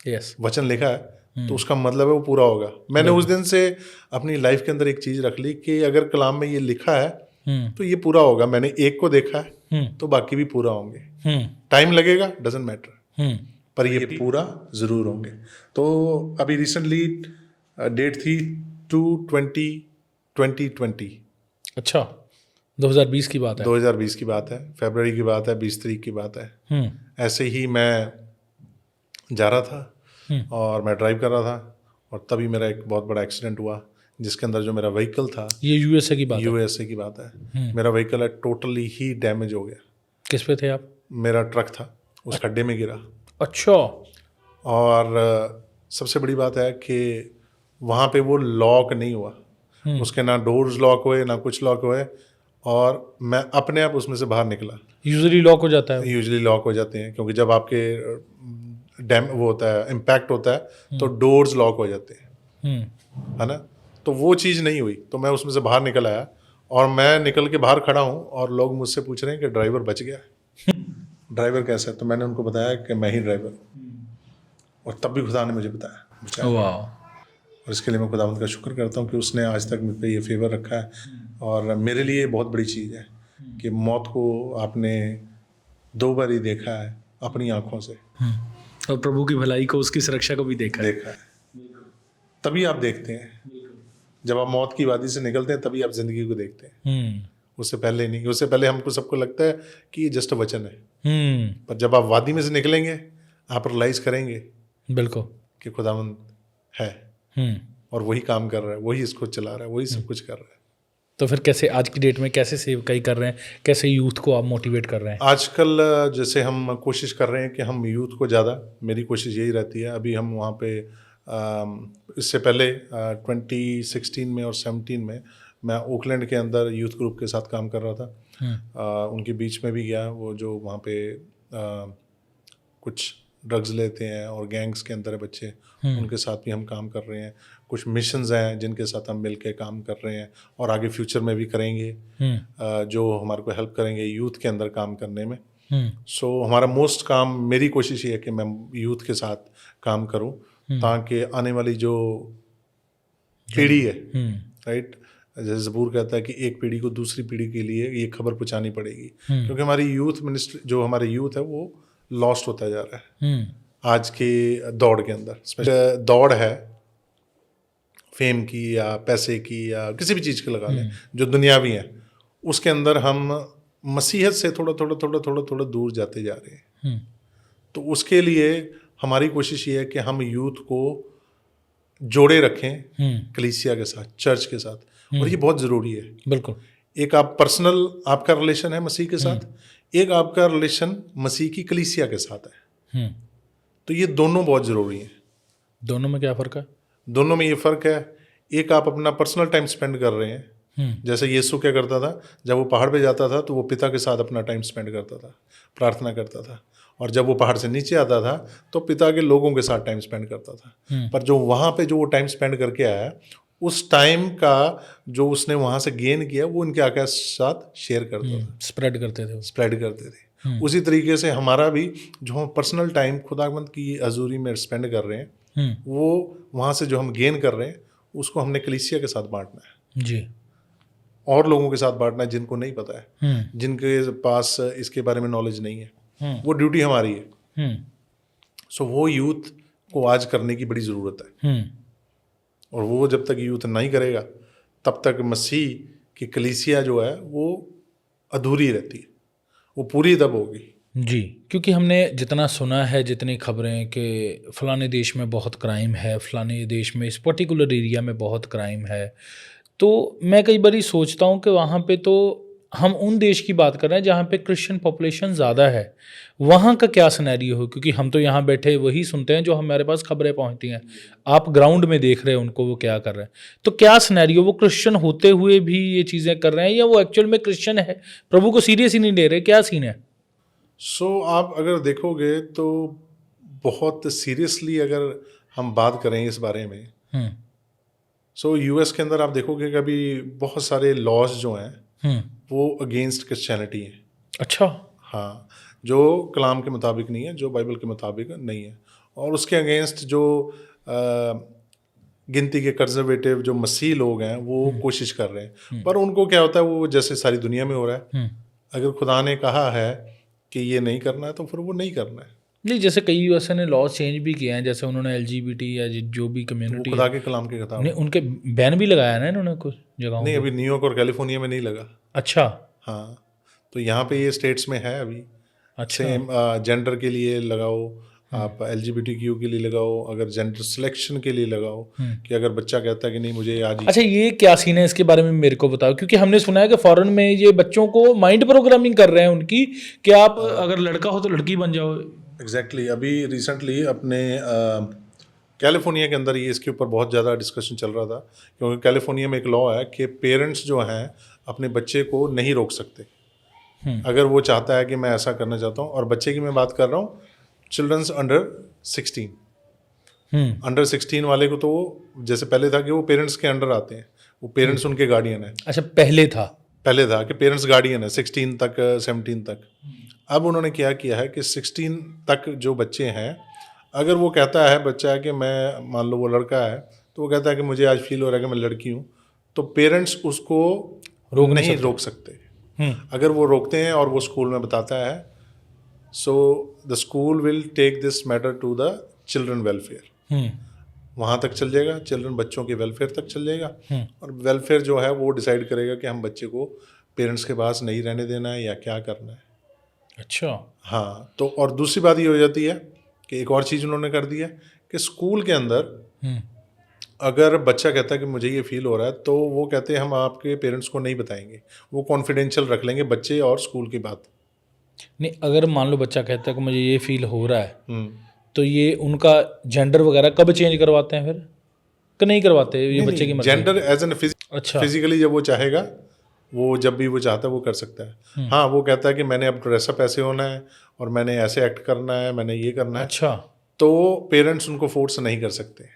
yes. वचन लिखा है तो उसका मतलब है वो पूरा होगा। मैंने उस दिन से अपनी लाइफ के अंदर एक चीज रख ली कि अगर कलाम में ये लिखा है तो ये पूरा होगा। मैंने एक को देखा है तो बाकी भी पूरा होंगे। टाइम लगेगा, डजंट मैटर, पर ये पूरा जरूर होंगे। तो अभी रिसेंटली डेट थी 2/20/2020, अच्छा, 2020 की बात है। 2020 की बात है, फरवरी की बात है, 20 तारीख की बात है। ऐसे ही मैं जा रहा था और मैं ड्राइव कर रहा था और तभी मेरा एक बहुत बड़ा एक्सीडेंट हुआ जिसके अंदर जो मेरा व्हीकल था, ये यूएसए की बात है? यूएसए की बात है, मेरा व्हीकल है टोटली ही डैमेज हो गया। किस पे थे आप? मेरा ट्रक था, उस खड्डे में गिरा। अच्छा। और सबसे बड़ी बात है कि वहाँ पे वो लॉक नहीं हुआ, उसके ना डोर्स लॉक हुए ना कुछ लॉक हुए, और मैं अपने आप उसमें से बाहर निकला। यूजुअली लॉक हो जाता है? यूजुअली लॉक हो जाते हैं क्योंकि जब आपके डैम वो होता है, इम्पैक्ट होता है तो डोर्स लॉक हो जाते हैं, है ना। तो वो चीज़ नहीं हुई, तो मैं उसमें से बाहर निकल आया और मैं निकल के बाहर खड़ा हूँ और लोग मुझसे पूछ रहे हैं कि ड्राइवर बच गया है। ड्राइवर कैसा है? तो मैंने उनको बताया कि मैं ही ड्राइवर हूँ, और तब भी खुदा ने मुझे बताया। वाह। और इसके लिए मैं खुदावंद का शुक्र करता हूँ कि उसने आज तक मुझ पर ये फेवर रखा है। और मेरे लिए बहुत बड़ी चीज़ है कि मौत को आपने 2 बार ही देखा है अपनी आँखों से, और प्रभु की भलाई को, उसकी सुरक्षा को भी देखा है। तभी आप देखते हैं, जब आप मौत की वादी से निकलते हैं तभी आप जिंदगी को देखते हैं, उससे पहले नहीं। उससे पहले हमको सबको लगता है कि ये जस्ट वचन है, पर जब आप वादी में से निकलेंगे आप रियलाइज करेंगे बिल्कुल कि खुदावंद है और वही काम कर रहा है, वही इसको चला रहा है, वही सब कुछ कर रहा है। तो फिर कैसे आज की डेट में कैसे सेवकाई कर रहे हैं, कैसे यूथ को आप मोटिवेट कर रहे हैं? आजकल जैसे हम कोशिश कर रहे हैं कि हम यूथ को ज़्यादा, मेरी कोशिश यही रहती है। अभी हम वहाँ पे इससे पहले 2016 में और 17 में मैं ओकलैंड के अंदर यूथ ग्रुप के साथ काम कर रहा था। उनके बीच में भी गया, वो जो वहाँ पे कुछ ड्रग्स लेते हैं और गैंग्स के अंदर है बच्चे, उनके साथ भी हम काम कर रहे हैं। कुछ मिशंस हैं जिनके साथ हम मिल के काम कर रहे हैं और आगे फ्यूचर में भी करेंगे, जो हमारे को हेल्प करेंगे यूथ के अंदर काम करने में। सो हमारा मोस्ट काम, मेरी कोशिश ये है कि मैं यूथ के साथ काम करूं ताकि आने वाली जो पीढ़ी है, राइट, जैसे ज़बूर कहता है कि एक पीढ़ी को दूसरी पीढ़ी के लिए ये खबर पहुंचानी पड़ेगी, क्योंकि हमारी यूथ मिनिस्ट्री, जो हमारे यूथ है वो लॉस्ट होता जा रहा है आज के दौड़ के अंदर। स्पेशल दौड़ है फेम की या पैसे की या किसी भी चीज़ के लगा लें जो दुनियावी है, उसके अंदर हम मसीहत से थोड़ा दूर जाते जा रहे हैं। तो उसके लिए हमारी कोशिश ये है कि हम यूथ को जोड़े रखें कलीसिया के साथ, चर्च के साथ, और ये बहुत ज़रूरी है। बिल्कुल। एक आप पर्सनल आपका रिलेशन है मसीह के साथ, एक आपका रिलेशन मसीह की कलीसिया के साथ है। तो ये दोनों बहुत ज़रूरी हैं। दोनों में क्या फ़र्क है? दोनों में ये फ़र्क है, एक आप अपना पर्सनल टाइम स्पेंड कर रहे हैं, जैसे यीशु क्या करता था, जब वो पहाड़ पे जाता था तो वो पिता के साथ अपना टाइम स्पेंड करता था, प्रार्थना करता था, और जब वो पहाड़ से नीचे आता था तो पिता के लोगों के साथ टाइम स्पेंड करता था। पर जो वहाँ पे जो वो टाइम स्पेंड करके आया, उस टाइम का जो उसने वहाँ से गेन किया वो उनके आके साथ शेयर करता था, स्प्रेड करते थे, स्प्रेड करते थे। उसी तरीके से हमारा भी जो हम पर्सनल टाइम खुदावंद की हजूरी में स्पेंड कर रहे हैं, वो वहाँ से जो हम गेन कर रहे हैं उसको हमने कलीसिया के साथ बांटना है जी, और लोगों के साथ बांटना है जिनको नहीं पता है, जिनके पास इसके बारे में नॉलेज नहीं है। वो ड्यूटी हमारी है। सो वो यूथ को आज करने की बड़ी ज़रूरत है, और वो जब तक यूथ नहीं करेगा तब तक मसीह की कलीसिया जो है वो अधूरी रहती है, वो पूरी तब होगी। जी, क्योंकि हमने जितना सुना है, जितनी खबरें कि फ़लाने देश में बहुत क्राइम है, फ़लाने देश में इस पर्टिकुलर एरिया में बहुत क्राइम है, तो मैं कई बार सोचता हूँ कि वहाँ पे तो हम उन देश की बात कर रहे हैं जहाँ पे क्रिश्चियन पॉपुलेशन ज़्यादा है, वहाँ का क्या सिनेरियो हो? क्योंकि हम तो यहाँ बैठे वही सुनते हैं जो हमारे पास खबरें पहुँचती हैं। आप ग्राउंड में देख रहे हैं उनको वो क्या कर रहे हैं। तो क्या सिनेरियो, वो क्रिश्चियन होते हुए भी ये चीज़ें कर रहे हैं या वो एक्चुअल में क्रिश्चियन है, प्रभु को सीरियस ही नहीं ले रहे, क्या सीन है? सो आप अगर देखोगे तो बहुत सीरियसली अगर हम बात करें इस बारे में, हुँ, सो यूएस के अंदर आप देखोगे कि अभी बहुत सारे लॉज जो हैं हुँ। वो अगेंस्ट क्रिश्चियनिटी हैं। अच्छा। हाँ, जो कलाम के मुताबिक नहीं है, जो बाइबल के मुताबिक नहीं है, और उसके अगेंस्ट जो गिनती के कंजर्वेटिव जो मसीह लोग हैं वो कोशिश कर रहे हैं। पर उनको क्या होता है, वो जैसे सारी दुनिया में हो रहा है, हुँ। अगर खुदा ने कहा है कि ये नहीं करना है तो फिर वो नहीं करना है। नहीं, जैसे कई यूएसए ने लॉज चेंज भी किए हैं, जैसे उन्होंने एलजीबीटी या जो भी वो कम्युनिटी खुदा है, के कलाम की किताब नहीं उनके बैन भी लगाया ना इन्होंने कुछ जगहों नहीं, पे। अभी न्यूयॉर्क और कैलिफोर्निया में नहीं लगा। अच्छा। हाँ, तो यहाँ पे ये स्टेट्स में है अभी। अच्छा। सेम जेंडर के लिए लगाओ, आप एलजीबीटीक्यू के लिए लगाओ, अगर जेंडर सिलेक्शन के लिए लगाओ, कि अगर बच्चा कहता है कि नहीं मुझे आज ही अच्छा, ये क्या सीन है, इसके बारे में मेरे को बताओ, क्योंकि हमने सुना है कि फॉरेन में ये बच्चों को माइंड प्रोग्रामिंग कर रहे हैं उनकी, कि आप अगर लड़का हो तो लड़की बन जाओ। एग्जैक्टली अभी रिसेंटली अपने कैलिफोर्निया के अंदर ये इसके ऊपर बहुत ज़्यादा डिस्कशन चल रहा था, क्योंकि कैलिफोर्निया में एक लॉ है कि पेरेंट्स जो हैं अपने बच्चे को नहीं रोक सकते। अगर वो चाहता है कि मैं ऐसा करना चाहता हूँ, और बच्चे की मैं बात कर रहा हूँ चिल्ड्रंस अंडर 16, अंडर 16 वाले को तो जैसे पहले था कि वो पेरेंट्स के अंडर आते हैं, वो पेरेंट्स उनके गार्डियन है। अच्छा, पहले था कि पेरेंट्स गार्डियन है 16 तक 17 तक। अब उन्होंने क्या किया है कि 16 तक जो बच्चे हैं, अगर वो कहता है बच्चा कि मैं, मान लो वो लड़का है, तो वो कहता है कि मुझे आज फील हो रहा है कि मैं लड़की हूँ, तो पेरेंट्स उसको नहीं रोक सकते। अगर वो रोकते हैं और वो स्कूल में बताता है, so the school will take this matter to the children welfare, वहाँ तक चल जाएगा, चिल्ड्रन बच्चों के वेलफेयर तक चल जाएगा, और वेलफेयर जो है वो डिसाइड करेगा कि हम बच्चे को पेरेंट्स के पास नहीं रहने देना है या क्या करना है। अच्छा। हाँ, तो और दूसरी बात ये हो जाती है कि एक और चीज़ उन्होंने कर दी है कि स्कूल के अंदर अगर बच्चा कहता है कि मुझे ये फील हो रहा है, तो वो कहते हैं हम आपके पेरेंट्स को नहीं बताएंगे, वो कॉन्फिडेंशियल रख लेंगे बच्चे और स्कूल की बात। नहीं, अगर मान लो बच्चा कहता है कि मुझे ये फील हो रहा है, तो ये उनका जेंडर वगैरह कब चेंज करवाते हैं फिर, कि नहीं करवाते, ये बच्चे की मर्जी? जेंडर एज एन अच्छा। फिजिकली जब वो चाहेगा, वो जब भी वो चाहता है वो कर सकता है। हाँ, वो कहता है कि मैंने अब ड्रेसअप ऐसे होना है और मैंने ऐसे एक्ट करना है, मैंने ये करना है, अच्छा। तो पेरेंट्स उनको फोर्स नहीं कर सकते।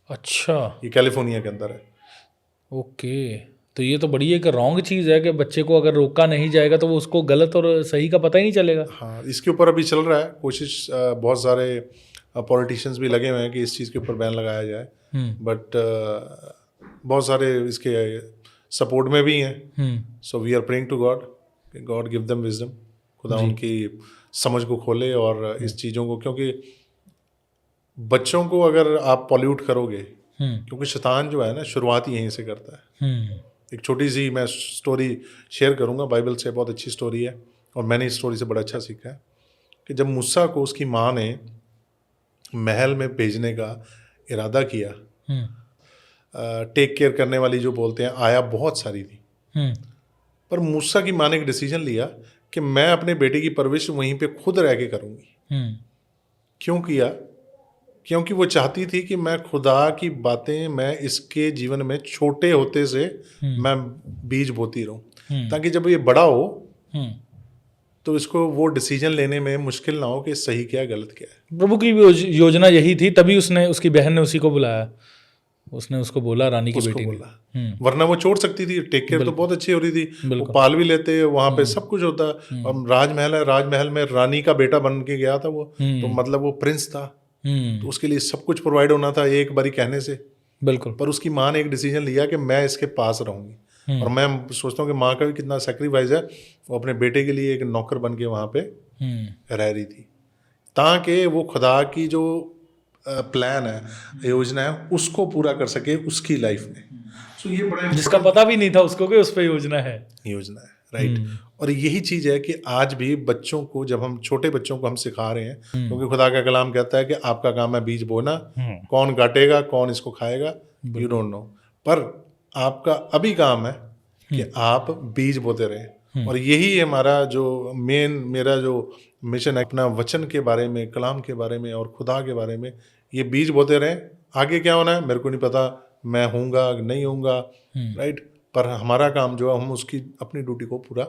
अच्छा। ये कैलिफोर्निया के अंदर है। ओके, तो ये तो बड़ी एक रॉन्ग चीज़ है कि बच्चे को अगर रोका नहीं जाएगा तो वो उसको गलत और सही का पता ही नहीं चलेगा। हाँ, इसके ऊपर अभी चल रहा है कोशिश, बहुत सारे पॉलिटिशियंस भी लगे हुए हैं कि इस चीज़ के ऊपर बैन लगाया जाए, बट बहुत सारे इसके सपोर्ट में भी हैं। So we are praying to God, God give them wisdom, खुदा उनकी समझ को खोले और इस चीज़ों को, क्योंकि बच्चों को अगर आप पॉल्यूट करोगे, क्योंकि शैतान जो है ना शुरुआत ही यहीं से करता है। एक छोटी सी मैं स्टोरी शेयर करूंगा, बाइबल से, बहुत अच्छी स्टोरी है और मैंने इस स्टोरी से बड़ा अच्छा सीखा है कि जब मूसा को उसकी माँ ने महल में भेजने का इरादा किया, टेक केयर करने वाली जो बोलते हैं आया बहुत सारी थी, पर मूसा की माँ ने एक डिसीजन लिया कि मैं अपने बेटे की परवरिश वहीं पे खुद रह के करूँगी। क्यों किया? क्योंकि वो चाहती थी कि मैं खुदा की बातें मैं इसके जीवन में छोटे होते से मैं बीज बोती रहूं, ताकि जब ये बड़ा हो तो इसको वो डिसीजन लेने में मुश्किल ना हो कि सही क्या गलत क्या है। प्रभु की योजना यही थी, तभी उसने, उसकी बहन ने उसी को बुलाया, उसने उसको बोला रानी की बेटी बोला, वरना वो छोड़ सकती थी। टेक केयर तो बहुत अच्छी हो रही थी, वो पाल भी लेते, वहां पे सब कुछ होता। और राजमहल है, राजमहल में रानी का बेटा बन के गया था वो, तो मतलब वो प्रिंस था, तो उसके लिए सब कुछ प्रोवाइड होना था एक बारी कहने से। बिल्कुल। पर उसकी माँ ने एक डिसीजन लिया कि मैं इसके पास रहूंगी, और मैं सोचता हूँ कि माँ का भी कितना सेक्रीफाइस है, वो अपने बेटे के लिए एक नौकर बन के वहाँ पे रह रही थी, ताकि वो खुदा की जो प्लान है, योजना है, उसको पूरा कर सके उसकी लाइफ में। सो ये बड़ा जिसका पता भी नहीं था उसको कि उस पर योजना है, राइट। और यही चीज़ है कि आज भी बच्चों को, जब हम छोटे बच्चों को हम सिखा रहे हैं, क्योंकि खुदा का कलाम कहता है कि आपका काम है बीज बोना, कौन काटेगा कौन इसको खाएगा यू डोंट नो, पर आपका अभी काम है कि आप बीज बोते रहें। और यही हमारा जो मेरा जो मिशन है, अपना वचन के बारे में, कलाम के बारे में और खुदा के बारे में, ये बीज बोते रहें। आगे क्या होना है मेरे को नहीं पता, मैं होऊंगा नहीं होऊंगा, राइट, पर हमारा काम जो है हम उसकी अपनी ड्यूटी को पूरा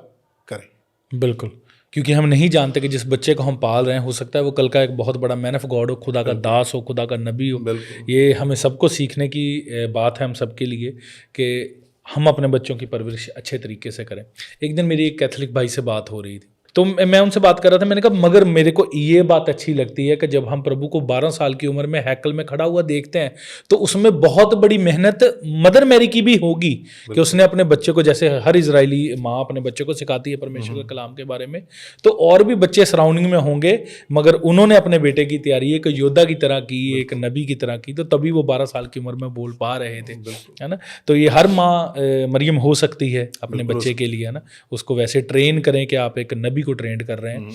करें। बिल्कुल, क्योंकि हम नहीं जानते कि जिस बच्चे को हम पाल रहे हैं हो सकता है वो कल का एक बहुत बड़ा मैन ऑफ गॉड हो, खुदा का दास हो, खुदा का नबी हो। ये हमें सबको सीखने की बात है, हम सबके लिए, कि हम अपने बच्चों की परवरिश अच्छे तरीके से करें। एक दिन मेरी एक कैथोलिक भाई से बात हो रही थी, तो मैं उनसे बात कर रहा था। मैंने कहा मगर मेरे को ये बात अच्छी लगती है कि जब हम प्रभु को 12 साल की उम्र में हैकल में खड़ा हुआ देखते हैं तो उसमें बहुत बड़ी मेहनत मदर मैरी की भी होगी कि उसने अपने बच्चे को, जैसे हर इजरायली माँ अपने बच्चे को सिखाती है परमेश्वर के कलाम के बारे में, तो और भी बच्चे सराउंडिंग में होंगे, मगर उन्होंने अपने बेटे की तैयारी एक योद्धा की तरह की, एक नबी की तरह की, तो तभी वो 12 साल की उम्र में बोल पा रहे थे, है ना। तो ये हर माँ मरियम हो सकती है अपने बच्चे के लिए, है ना। उसको वैसे ट्रेन करें कि आप एक नबी को ट्रेंड कर रहे हैं।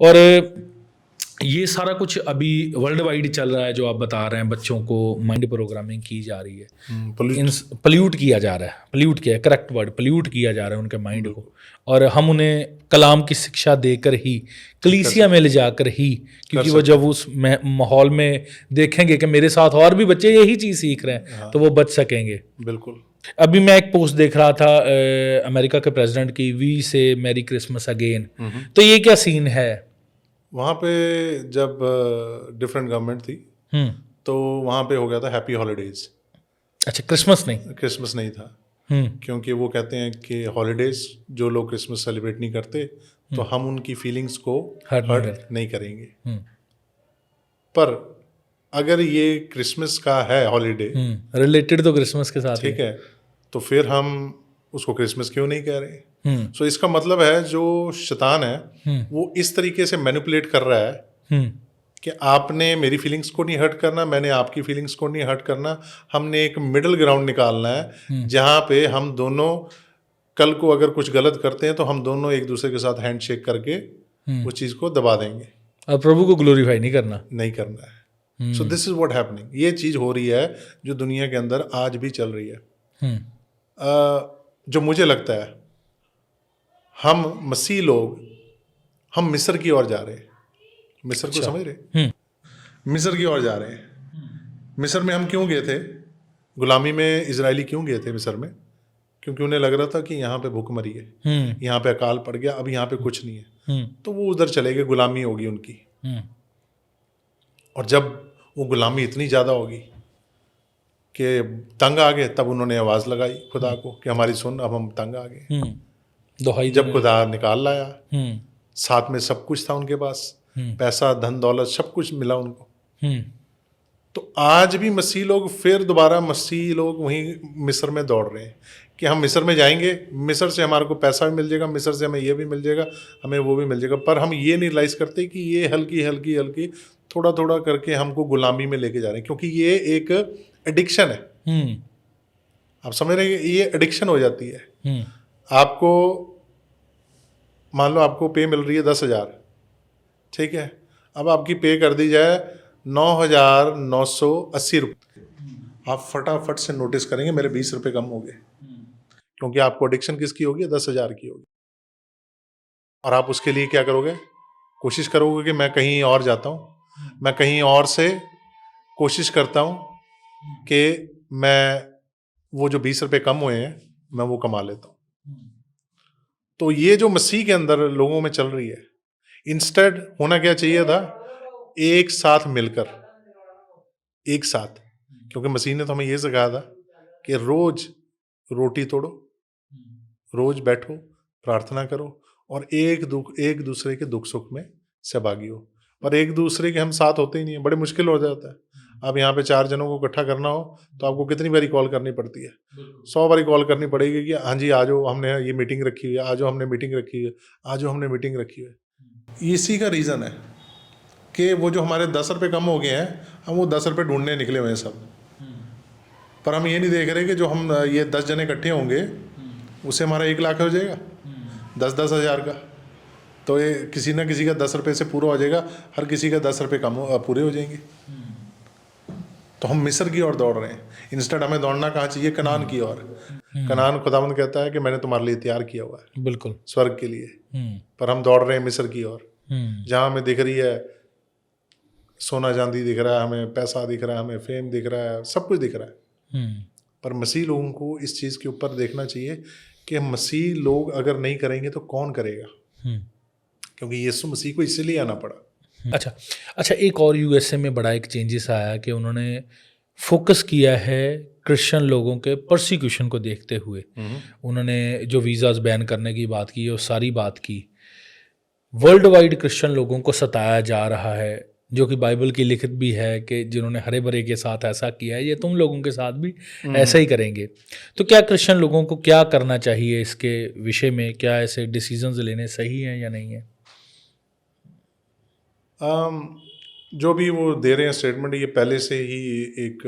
और ये सारा कुछ अभी वर्ल्ड वाइड चल रहा है, जो आप बता रहे हैं, बच्चों को माइंड प्रोग्रामिंग की जा रही है, पल्यूट किया जा रहा है, पल्यूट किया, करेक्ट वर्ड, पल्यूट किया जा रहा है उनके माइंड को, और हम उन्हें कलाम की शिक्षा देकर ही, कलीसिया में ले जाकर ही, क्योंकि वो जब उस माहौल में देखेंगे कि मेरे साथ और भी बच्चे यही चीज़ सीख रहे हैं, तो वो बच सकेंगे। बिल्कुल। अभी मैं एक पोस्ट देख रहा था अमेरिका के प्रेसिडेंट की, वी से मैरी क्रिसमस अगेन, तो ये क्या सीन है वहाँ पे? जब डिफरेंट गवर्नमेंट थी तो वहाँ पे हो गया था हैप्पी हॉलीडेज। अच्छा, क्रिसमस नहीं था, क्योंकि वो कहते हैं कि हॉलीडेज जो लोग क्रिसमस सेलिब्रेट नहीं करते तो हम उनकी फीलिंग्स को हर्ट नहीं करेंगे। पर अगर ये क्रिसमस का है हॉलीडे, रिलेटेड तो क्रिसमस के साथ, ठीक है, तो फिर हम उसको क्रिसमस क्यों नहीं कह रहे? सो इसका मतलब है जो शैतान है वो इस तरीके से मैनिपुलेट कर रहा है कि आपने मेरी फीलिंग्स को नहीं हर्ट करना, मैंने आपकी फीलिंग्स को नहीं हर्ट करना। हमने एक मिडिल ग्राउंड निकालना है जहाँ पे हम दोनों कल को अगर कुछ गलत करते हैं तो हम दोनों एक दूसरे के साथ हैंड शेक करके उस चीज़ को दबा देंगे। और प्रभु को ग्लोरीफाई नहीं करना है। So this is what happening. ये चीज़ हो रही है जो दुनिया के अंदर आज भी चल रही है। जो मुझे लगता है हम मसीह लोग, हम मिस्र की ओर जा रहे हैं। मिस्र को समझ रहे? मिस्र की ओर जा रहे हैं। मिस्र में हम क्यों गए थे? गुलामी में इजरायली क्यों गए थे मिस्र में? क्योंकि उन्हें लग रहा था कि यहाँ पे भूखमरी है, यहाँ पे अकाल पड़ गया, अब यहाँ पे कुछ नहीं है, तो वो उधर चले गए, गुलामी होगी उनकी। और जब वो गुलामी इतनी ज़्यादा होगी कि तंग आ गए, तब उन्होंने आवाज़ लगाई खुदा को कि हमारी सुन, अब हम तंग आ गए। जब खुदा निकाल लाया, साथ में सब कुछ था उनके पास, पैसा, धन दौलत, सब कुछ मिला उनको। तो आज भी मसीह लोग फिर दोबारा मसीह लोग वहीं मिस्र में दौड़ रहे हैं कि हम मिस्र में जाएंगे, मिस्र से हमारे को पैसा भी मिल जाएगा, मिस्र से हमें ये भी मिल जाएगा, हमें वो भी मिल जाएगा। पर हम ये नहीं रियलाइज़ करते कि ये हल्की हल्की हल्की थोड़ा थोड़ा करके हमको गुलामी में लेके जा रहे हैं, क्योंकि ये एक एडिक्शन है। आप समझ रहे हैं? ये एडिक्शन हो जाती है। आपको मान लो आपको पे मिल रही है 10,000, ठीक है, अब आपकी पे कर दी जाए 9,980 रुपये, आप फटाफट से नोटिस करेंगे मेरे 20 रुपये कम हो गए, क्योंकि आपको एडिक्शन किसकी होगी? 10,000 की होगी। और आप उसके लिए क्या करोगे? कोशिश करोगे कि मैं कहीं और जाता हूँ, मैं कहीं और से कोशिश करता हूँ कि मैं वो जो 20 रुपये कम हुए हैं मैं वो कमा लेता हूँ। तो ये जो मसीह के अंदर लोगों में चल रही है, इंस्टेड होना क्या चाहिए था? एक साथ मिलकर, एक साथ, क्योंकि मसीह ने तो हमें ये सिखाया था कि रोज रोटी तोड़ो, रोज बैठो, प्रार्थना करो और एक दूसरे के दुख सुख में सहभागी हो। पर एक दूसरे के हम साथ होते ही नहीं है, बड़े मुश्किल हो जाता है। अब यहाँ पे 4 जनों को इकट्ठा करना हो तो आपको कितनी बारी कॉल करनी पड़ती है? 100 बारी कॉल करनी पड़ेगी कि हाँ जी आ जाओ, हमने ये मीटिंग रखी हुई है, आ जाओ हमने मीटिंग रखी है, आ जाओ हमने मीटिंग रखी है। इसी का रीज़न है कि वो जो हमारे 10 रुपये कम हो गए हैं, हम वो 10 रुपये ढूंढने निकले हुए हैं सब। पर हम ये नहीं देख रहे कि जो हम ये 10 जने इकट्ठे होंगे उससे हमारा 1 लाख हो जाएगा 10-10 हज़ार का। तो ये किसी ना किसी का 10 रुपये से पूरा हो जाएगा, हर किसी का 10 रुपये कम पूरे हो जाएंगे। तो हम मिस्र की ओर दौड़ रहे हैं। इंस्टेंट हमें दौड़ना कहाँ चाहिए? कनान की ओर। कनान खुदावंद कहता है कि मैंने तुम्हारे लिए तैयार किया हुआ है, बिल्कुल। स्वर्ग के लिए। पर हम दौड़ रहे हैं मिस्र की ओर, जहाँ हमें दिख रही है सोना चांदी दिख रहा है, हमें पैसा दिख रहा है, हमें फेम दिख रहा है, सब कुछ दिख रहा है। पर मसीह लोगों को इस चीज़ के ऊपर देखना चाहिए कि मसीह लोग अगर नहीं करेंगे तो कौन करेगा, क्योंकि यीशु मसीह को इसीलिए आना पड़ा। अच्छा, एक और यूएसए में बड़ा एक चेंजेस आया कि उन्होंने फोकस किया है क्रिश्चियन लोगों के परसिक्यूशन को देखते हुए। उन्होंने जो वीज़ाज बैन करने की बात की, वो सारी बात की। वर्ल्ड वाइड क्रिश्चियन लोगों को सताया जा रहा है, जो कि बाइबल की लिखित भी है कि जिन्होंने हरे भरे के साथ ऐसा किया है, ये तुम लोगों के साथ भी ऐसा ही करेंगे। तो क्या क्रिश्चियन लोगों को क्या करना चाहिए इसके विषय में? क्या ऐसे डिसीजंस लेने सही हैं या नहीं है? जो भी वो दे रहे हैं स्टेटमेंट, ये पहले से ही एक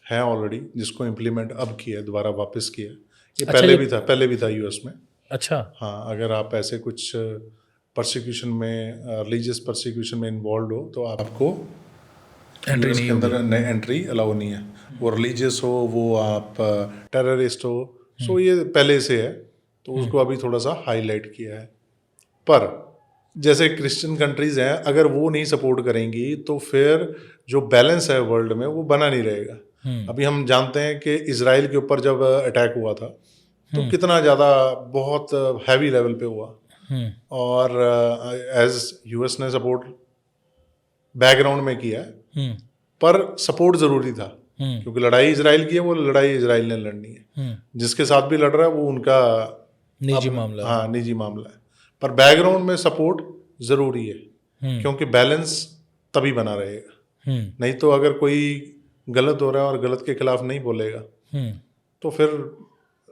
है ऑलरेडी, जिसको इम्प्लीमेंट अब किया है, दोबारा वापस किया है। ये अच्छा, पहले भी था यूएस में। अच्छा। हाँ, अगर आप ऐसे कुछ परसिक्यूशन में, रिलीजियस परसिक्यूशन में इन्वॉल्व हो तो आपको एंट्री यूएस नहीं के अंदर एंट्री अलाउ नहीं है। वो रिलीजियस हो, वो आप टेररिस्ट हो, सो ये पहले से है, तो उसको अभी थोड़ा सा हाईलाइट किया है। पर जैसे क्रिश्चियन कंट्रीज हैं, अगर वो नहीं सपोर्ट करेंगी तो फिर जो बैलेंस है वर्ल्ड में वो बना नहीं रहेगा। अभी हम जानते हैं कि इजराइल के ऊपर जब अटैक हुआ था तो कितना ज़्यादा, बहुत हैवी लेवल पे हुआ, और एज यूएस ने सपोर्ट बैकग्राउंड में किया है, पर सपोर्ट ज़रूरी था, क्योंकि लड़ाई इजराइल की है, वो लड़ाई इजराइल ने लड़नी है। जिसके साथ भी लड़ रहा है वो उनका निजी मामला। हाँ, निजी मामला है, पर बैकग्राउंड में सपोर्ट ज़रूरी है, क्योंकि बैलेंस तभी बना रहेगा। नहीं तो अगर कोई गलत हो रहा है और गलत के खिलाफ नहीं बोलेगा तो फिर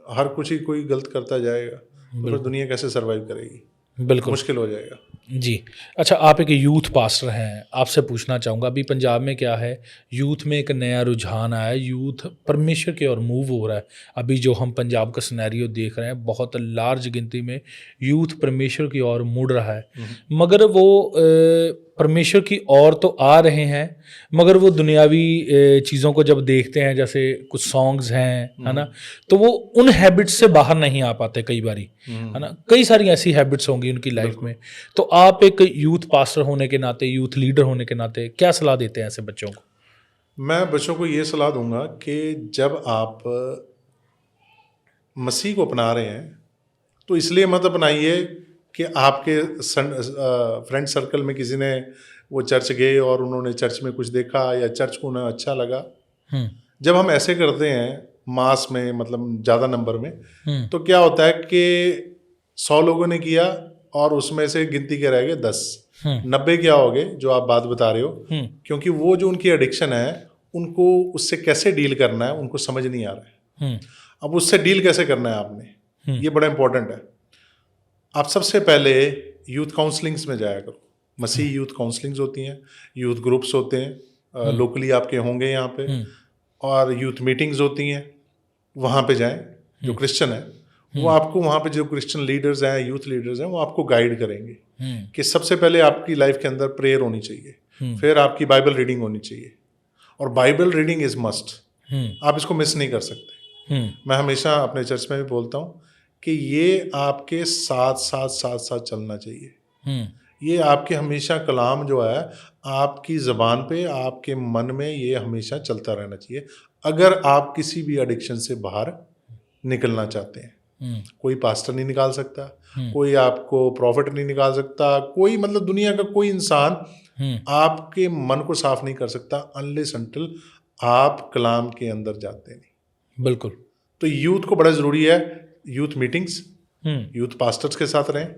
हर कुछ ही कोई गलत करता जाएगा, तो फिर दुनिया कैसे सर्वाइव करेगी? बिल्कुल मुश्किल हो जाएगा। जी। अच्छा, आप एक यूथ पास्टर हैं, आपसे पूछना चाहूँगा, अभी पंजाब में क्या है, यूथ में एक नया रुझान आया है, यूथ परमेश्वर की ओर मूव हो रहा है। अभी जो हम पंजाब का सिनेरियो देख रहे हैं, बहुत लार्ज गिनती में यूथ परमेश्वर की ओर मुड़ रहा है, मगर वो परमेश्वर की ओर तो आ रहे हैं, मगर वो दुनियावी चीज़ों को जब देखते हैं, जैसे कुछ सॉन्ग्स हैं, है ना, तो वो उन हैबिट्स से बाहर नहीं आ पाते कई बारी, है ना। कई सारी ऐसी हैबिट्स होंगी उनकी लाइफ में। तो आप एक यूथ पास्टर होने के नाते, यूथ लीडर होने के नाते क्या सलाह देते हैं ऐसे बच्चों को? मैं बच्चों को ये सलाह दूंगा कि जब आप मसीह को अपना रहे हैं तो इसलिए मत अपनाइए कि आपके फ्रेंड सर्कल में किसी ने वो चर्च गए और उन्होंने चर्च में कुछ देखा या चर्च को उन्हें अच्छा लगा। जब हम ऐसे करते हैं मास में, मतलब ज़्यादा नंबर में, तो क्या होता है कि 100 लोगों ने किया और उसमें से गिनती के रह गए 10, 90 क्या हो गए, जो आप बात बता रहे हो, क्योंकि वो जो उनकी एडिक्शन है, उनको उससे कैसे डील करना है उनको समझ नहीं आ रहा है। अब उससे डील कैसे करना है आपने, ये बड़ा इंपॉर्टेंट है। आप सबसे पहले यूथ काउंसलिंग्स में जाया करो। मसीह यूथ काउंसलिंग्स होती हैं, यूथ ग्रुप्स होते हैं, लोकली आपके होंगे यहाँ पे, और यूथ मीटिंग्स होती हैं, वहाँ पे जाएं। जो क्रिश्चियन है वो आपको वहाँ पे, जो क्रिश्चियन लीडर्स हैं, यूथ लीडर्स हैं, वो आपको गाइड करेंगे कि सबसे पहले आपकी लाइफ के अंदर प्रेयर होनी चाहिए, फिर आपकी बाइबल रीडिंग होनी चाहिए, और बाइबल रीडिंग इज मस्ट। आप इसको मिस नहीं कर सकते। मैं हमेशा अपने चर्च में भी बोलता हूँ कि ये आपके साथ साथ साथ साथ चलना चाहिए। ये आपके हमेशा कलाम जो है आपकी ज़बान पे, आपके मन में, ये हमेशा चलता रहना चाहिए, अगर आप किसी भी एडिक्शन से बाहर निकलना चाहते हैं। कोई पास्टर नहीं निकाल सकता, कोई आपको प्रॉफिट नहीं निकाल सकता, कोई, मतलब दुनिया का कोई इंसान आपके मन को साफ नहीं कर सकता अनलेस अनटिल आप कलाम के अंदर जाते नहीं। बिल्कुल। तो यूथ को बड़ा ज़रूरी है, यूथ मीटिंग्स, यूथ पास्टर्स के साथ रहें,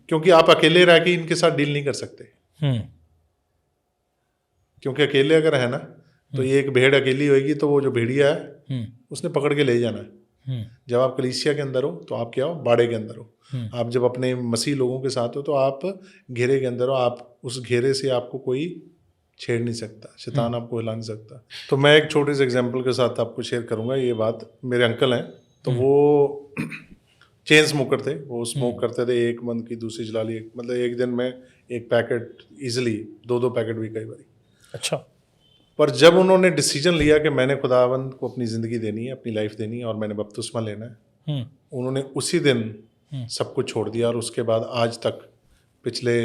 क्योंकि आप अकेले रह के इनके साथ डील नहीं कर सकते। क्योंकि अकेले अगर है ना, तो ये एक भेड़ अकेली होगी तो वो जो भेड़िया है उसने पकड़ के ले जाना है। जब आप कलीसिया के अंदर हो तो आप क्या हो, बाड़े के अंदर हो। आप जब अपने मसीह लोगों के साथ हो तो आप घेरे के अंदर हो, आप उस घेरे से आपको कोई छेड़ नहीं सकता, शैतान आपको हिला नहीं सकता। तो मैं एक छोटे से एग्जांपल के साथ आपको शेयर करूंगा ये बात। मेरे अंकल हैं, तो वो चेन स्मोकर थे, वो स्मोक करते थे, एक बंद की दूसरी जला ली, मतलब एक दिन में एक पैकेट, ईजिली 2-2 पैकेट भी कई बार। अच्छा। पर जब उन्होंने डिसीजन लिया कि मैंने खुदावंद को अपनी ज़िंदगी देनी है, अपनी लाइफ देनी है और मैंने बपतिस्मा लेना है, उन्होंने उसी दिन सब कुछ छोड़ दिया। और उसके बाद आज तक पिछले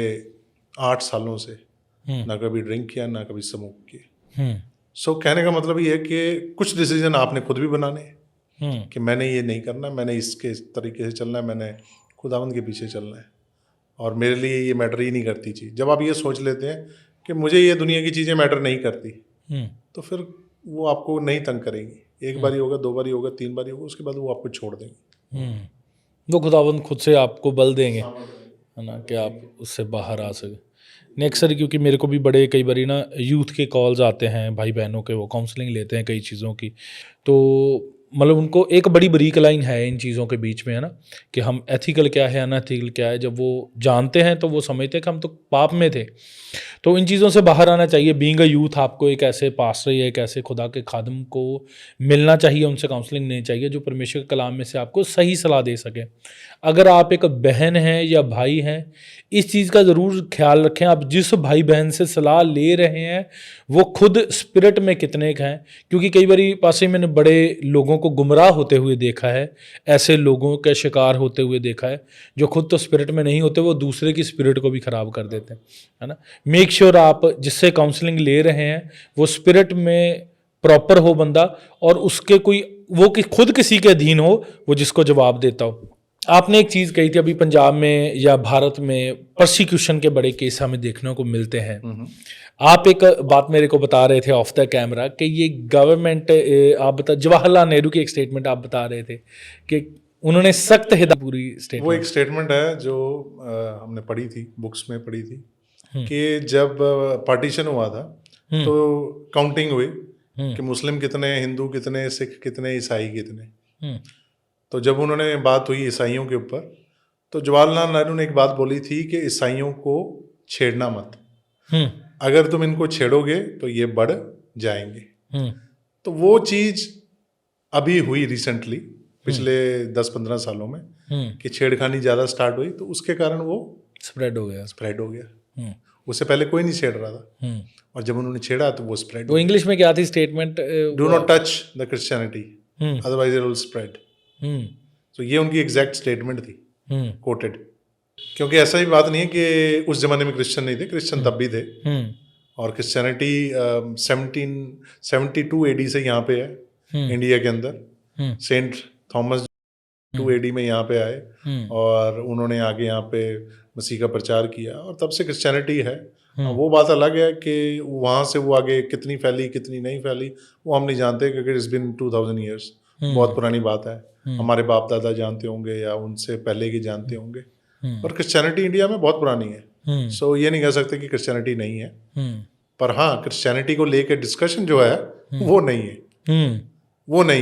8 सालों से ना कभी ड्रिंक किया, ना कभी स्मोक किया। सो कहने का मतलब ये है कि कुछ डिसीजन आपने खुद भी बनाने हैं कि मैंने ये नहीं करना, मैंने इसके इस तरीके से चलना है, मैंने खुदावंद के पीछे चलना है और मेरे लिए ये मैटर ही नहीं करती चीज़। जब आप ये सोच लेते हैं कि मुझे ये दुनिया की चीज़ें मैटर नहीं करती, तो फिर वो आपको नहीं तंग करेंगी। एक बारी होगा, 2 बारी होगा, 3 बारी होगा, उसके बाद वो आपको छोड़ देंगे। वो खुदावंद खुद से आपको बल देंगे, है ना, कि आप उससे बाहर आ सके। नेक्स्ट सर, क्योंकि मेरे को भी बड़े कई बारी ना यूथ के कॉल्स आते हैं भाई बहनों के, वो काउंसलिंग लेते हैं कई चीज़ों की, तो मतलब उनको एक बड़ी बारीक लाइन है इन चीज़ों के बीच में, है ना, कि हम एथिकल क्या है, अनएथिकल क्या है। जब वो जानते हैं तो वो समझते हैं कि हम तो पाप में थे, तो इन चीज़ों से बाहर आना चाहिए। बीइंग अ यूथ आपको एक ऐसे पास्टर या एक ऐसे खुदा के खादम को मिलना चाहिए, उनसे काउंसलिंग लेनी चाहिए जो परमेश्वर के कलाम में से आपको सही सलाह दे सके। अगर आप एक बहन हैं या भाई हैं, इस चीज़ का ज़रूर ख्याल रखें, आप जिस भाई बहन से सलाह ले रहे हैं वो खुद स्पिरिट में कितने का हैं। क्योंकि कई बार पास ही मैंने बड़े लोगों को गुमराह होते हुए देखा है, ऐसे लोगों के शिकार होते हुए देखा है जो खुद तो स्पिरिट में नहीं होते, वो दूसरे की स्पिरिट को भी ख़राब कर देते हैं, है ना। मेक श्योर आप जिससे काउंसलिंग ले रहे हैं वो स्पिरिट में प्रॉपर हो बंदा, और उसके कोई वो खुद किसी के अधीन हो, वो जिसको जवाब देता हो। आपने एक चीज़ कही थी अभी, पंजाब में या भारत में परसिक्यूशन के बड़े केस हमें देखने को मिलते हैं। आप एक बात मेरे को बता रहे थे ऑफ द कैमरा कि ये गवर्नमेंट, आप बता, जवाहरलाल नेहरू की एक स्टेटमेंट आप बता रहे थे कि उन्होंने सख्त हिदायत, पूरी स्टेटमेंट। वो एक स्टेटमेंट है जो हमने पढ़ी थी, बुक्स में पढ़ी थी, कि जब पार्टीशन हुआ था तो काउंटिंग हुई कि मुस्लिम कितने, हिंदू कितने, सिख कितने, ईसाई कितने। तो जब उन्होंने बात हुई ईसाइयों के ऊपर, तो जवाहरलाल नेहरू ने एक बात बोली थी कि ईसाइयों को छेड़ना मत, अगर तुम इनको छेड़ोगे तो ये बढ़ जाएंगे। तो वो चीज़ अभी हुई रिसेंटली, पिछले 10-15 सालों में, कि छेड़खानी ज़्यादा स्टार्ट हुई, तो उसके कारण वो स्प्रेड हो गया। उससे पहले कोई नहीं छेड़ रहा था, और जब उन्होंने छेड़ा तो वो स्प्रेड। वो इंग्लिश में क्या थी statement? Do not touch the Christianity otherwise it will spread. तो ये उनकी एग्जैक्ट स्टेटमेंट थी, कोटेड। क्योंकि ऐसा ही बात नहीं है कि उस जमाने में क्रिश्चियन नहीं थे, क्रिश्चियन तब भी थे, और क्रिश्चियनिटी 1772 AD से यहाँ पे है इंडिया के अंदर। सेंट थॉमस 2 AD में यहाँ पे आए और उन्होंने आगे यहाँ पे मसीह का प्रचार किया, और तब से क्रिश्चियनिटी है। वो बात अलग है कि वहाँ से वो आगे कितनी फैली कितनी नहीं फैली वो हम नहीं जानते, क्योंकि इट्स बिन 2000 ईयर्स, बहुत पुरानी बात है। हमारे बाप दादा जानते होंगे या उनसे पहले के जानते होंगे, पर क्रिश्चियनिटी इंडिया में बहुत पुरानी है। सो ये नहीं कह सकते कि क्रिश्चियनिटी नहीं है, पर हाँ, क्रिश्चियनिटी को लेकर डिस्कशन जो है वो नहीं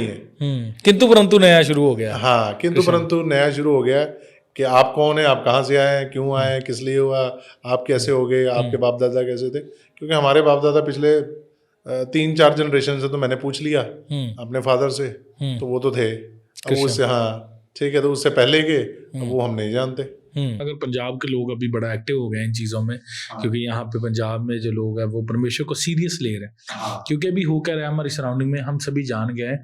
है, किंतु परंतु नया शुरू हो गया। हाँ, किंतु परंतु नया शुरू हो गया कि आप कौन है, आप कहाँ से आए हैं, क्यों आए हैं, किस लिए हुआ, आप कैसे हो गए, आपके बाप दादा कैसे थे। क्योंकि हमारे बाप दादा पिछले 3-4 जनरेशन से तो मैंने पूछ लिया अपने फादर से, तो वो तो थे। अब उससे, हाँ ठीक है, तो उससे पहले के वो हम नहीं जानते। अगर पंजाब के लोग अभी बड़ा एक्टिव हो गए इन चीज़ों में, क्योंकि यहाँ पे पंजाब में जो लोग हैं वो परमेश्वर को सीरियस ले रहे हैं। क्योंकि अभी हो क्या रहा है हमारी सराउंडिंग में, हम सभी जान गए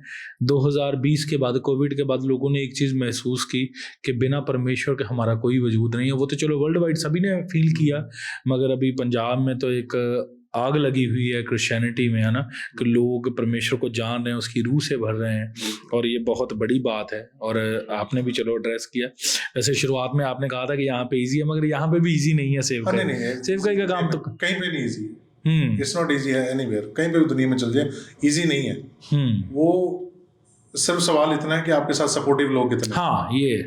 2020 के बाद, कोविड के बाद लोगों ने एक चीज़ महसूस की कि बिना परमेश्वर के हमारा कोई वजूद नहीं है। वो तो चलो वर्ल्ड वाइड सभी ने फील किया, मगर अभी पंजाब में तो एक आग लगी हुई है क्रिश्चियनिटी में, है ना, कि लोग परमेश्वर को जान रहे हैं, उसकी रूह से भर रहे हैं, और ये बहुत बड़ी बात है। और आपने भी चलो एड्रेस किया। वैसे शुरुआत में आपने कहा था कि यहाँ पे इजी है, मगर यहाँ पे भी इजी नहीं है सेवकाई का काम। तो कहीं पे नहीं इजी है, इट्स नॉट इजी है एनीवेयर, कहीं पे भी दुनिया में चल जाए इजी नहीं है। वो सिर्फ सवाल इतना है कि आपके साथ सपोर्टिव लोग कितने। हाँ, ये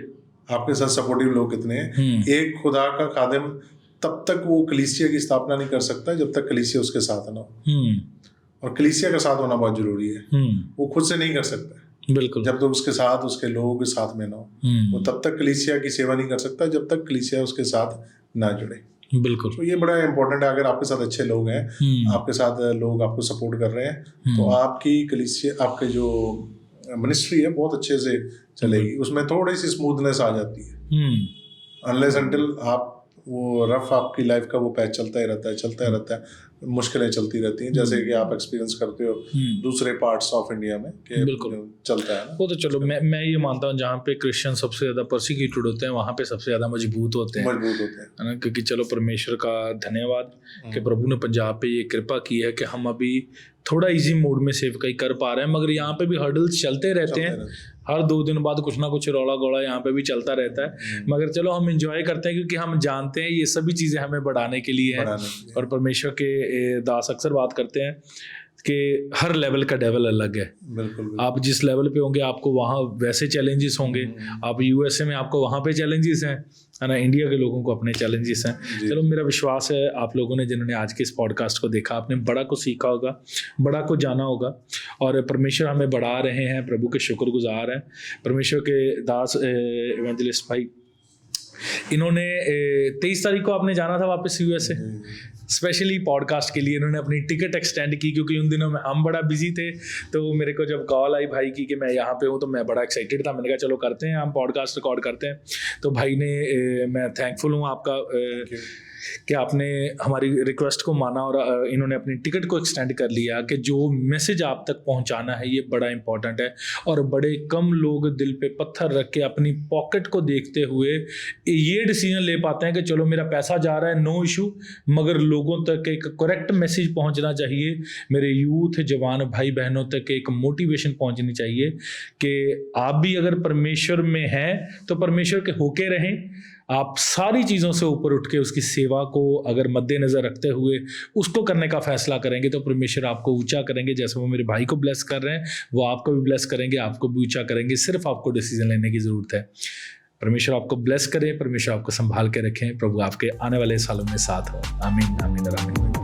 आपके साथ सपोर्टिव लोग कितने हैं। एक खुदा का खादिम तब तक वो कलीसिया की स्थापना नहीं कर सकता जब तक कलीसिया उसके साथ ना हो, और कलीसिया का साथ होना बहुत जरूरी है। वो खुद से नहीं कर सकता, बिल्कुल, जब तक उसके साथ उसके लोग साथ में ना हो। वो तब तक कलीसिया की सेवा नहीं कर सकता जब तक कलीसिया उसके साथ ना जुड़े। बिल्कुल, तो ये बड़ा इंपॉर्टेंट है। अगर आपके साथ अच्छे लोग हैं, आपके साथ लोग आपको सपोर्ट कर रहे हैं, तो आपकी कलीसिया, आपके जो मिनिस्ट्री है बहुत अच्छे से चलेगी। उसमें थोड़ी सी स्मूथनेस आ जाती है, अनलेस अनटिल आप वो रफ आपकी लाइफ का वो पैच चलता ही रहता है। मुश्किलें चलती रहती हैं, जैसे कि आप एक्सपीरियंस करते हो दूसरे पार्ट्स ऑफ इंडिया में कि बिल्कुल चलता है ना। वो तो चलो मैं ये मानता हूँ जहाँ पे क्रिश्चियन सबसे ज़्यादा परसिक्यूटेड होते हैं वहाँ पे सबसे ज़्यादा मजबूत होते हैं, है ना, क्योंकि चलो परमेश्वर का धन्यवाद कि प्रभु ने पंजाब पे ये कृपा की है कि हम अभी थोड़ा इजी मोड में सेवकाई कर पा रहे हैं, मगर यहाँ पे भी हर्डल्स चलते रहते हैं। हर 2 दिन बाद कुछ ना कुछ रौला गौला यहाँ पे भी चलता रहता है, मगर चलो हम एंजॉय करते हैं क्योंकि हम जानते हैं ये सभी चीज़ें हमें बढ़ाने के लिए हैं। और परमेश्वर के दास अक्सर बात करते हैं कि हर लेवल का डेवल अलग है। बिल्कुल। आप जिस लेवल पे होंगे आपको वहाँ वैसे चैलेंजेस होंगे। आप यूएसए में आपको वहाँ पे चैलेंजेस हैं, है ना, इंडिया के लोगों को अपने चैलेंजेस हैं। चलो मेरा विश्वास है आप लोगों ने जिन्होंने आज के इस पॉडकास्ट को देखा आपने बड़ा कुछ सीखा होगा, बड़ा कुछ जाना होगा, और परमेश्वर हमें बढ़ा रहे हैं, प्रभु के शुक्रगुजार हैं। परमेश्वर के दास इवेंजलिस्ट भाई इन्होंने 23 तारीख को आपने जाना था वापस यूएसए, स्पेशली पॉडकास्ट के लिए इन्होंने अपनी टिकट एक्सटेंड की क्योंकि उन दिनों में हम बड़ा बिजी थे। तो मेरे को जब कॉल आई भाई की कि मैं यहाँ पे हूँ तो मैं बड़ा एक्साइटेड था। मैंने कहा चलो करते हैं, हम पॉडकास्ट रिकॉर्ड करते हैं। तो भाई ने मैं थैंकफुल हूँ आपका कि आपने हमारी रिक्वेस्ट को माना और इन्होंने अपनी टिकट को एक्सटेंड कर लिया कि जो मैसेज आप तक पहुंचाना है ये बड़ा इंपॉर्टेंट है। और बड़े कम लोग दिल पे पत्थर रख के अपनी पॉकेट को देखते हुए ये डिसीजन ले पाते हैं कि चलो मेरा पैसा जा रहा है, नो इशू, मगर लोगों तक एक करेक्ट मैसेज पहुंचना चाहिए, मेरे यूथ जवान भाई बहनों तक एक मोटिवेशन पहुंचनी चाहिए कि आप भी अगर परमेश्वर में हैं तो परमेश्वर के होके रहें। आप सारी चीज़ों से ऊपर उठ के उसकी सेवा को अगर मद्देनज़र रखते हुए उसको करने का फैसला करेंगे तो परमेश्वर आपको ऊंचा करेंगे। जैसे वो मेरे भाई को ब्लेस कर रहे हैं वो आपको भी ब्लेस करेंगे, आपको भी ऊंचा करेंगे। सिर्फ आपको डिसीजन लेने की ज़रूरत है। परमेश्वर आपको ब्लेस करे, परमेश्वर आपको संभाल के रखें, प्रभु आपके आने वाले सालों में साथ हो। आमीन आमीन और आमीन।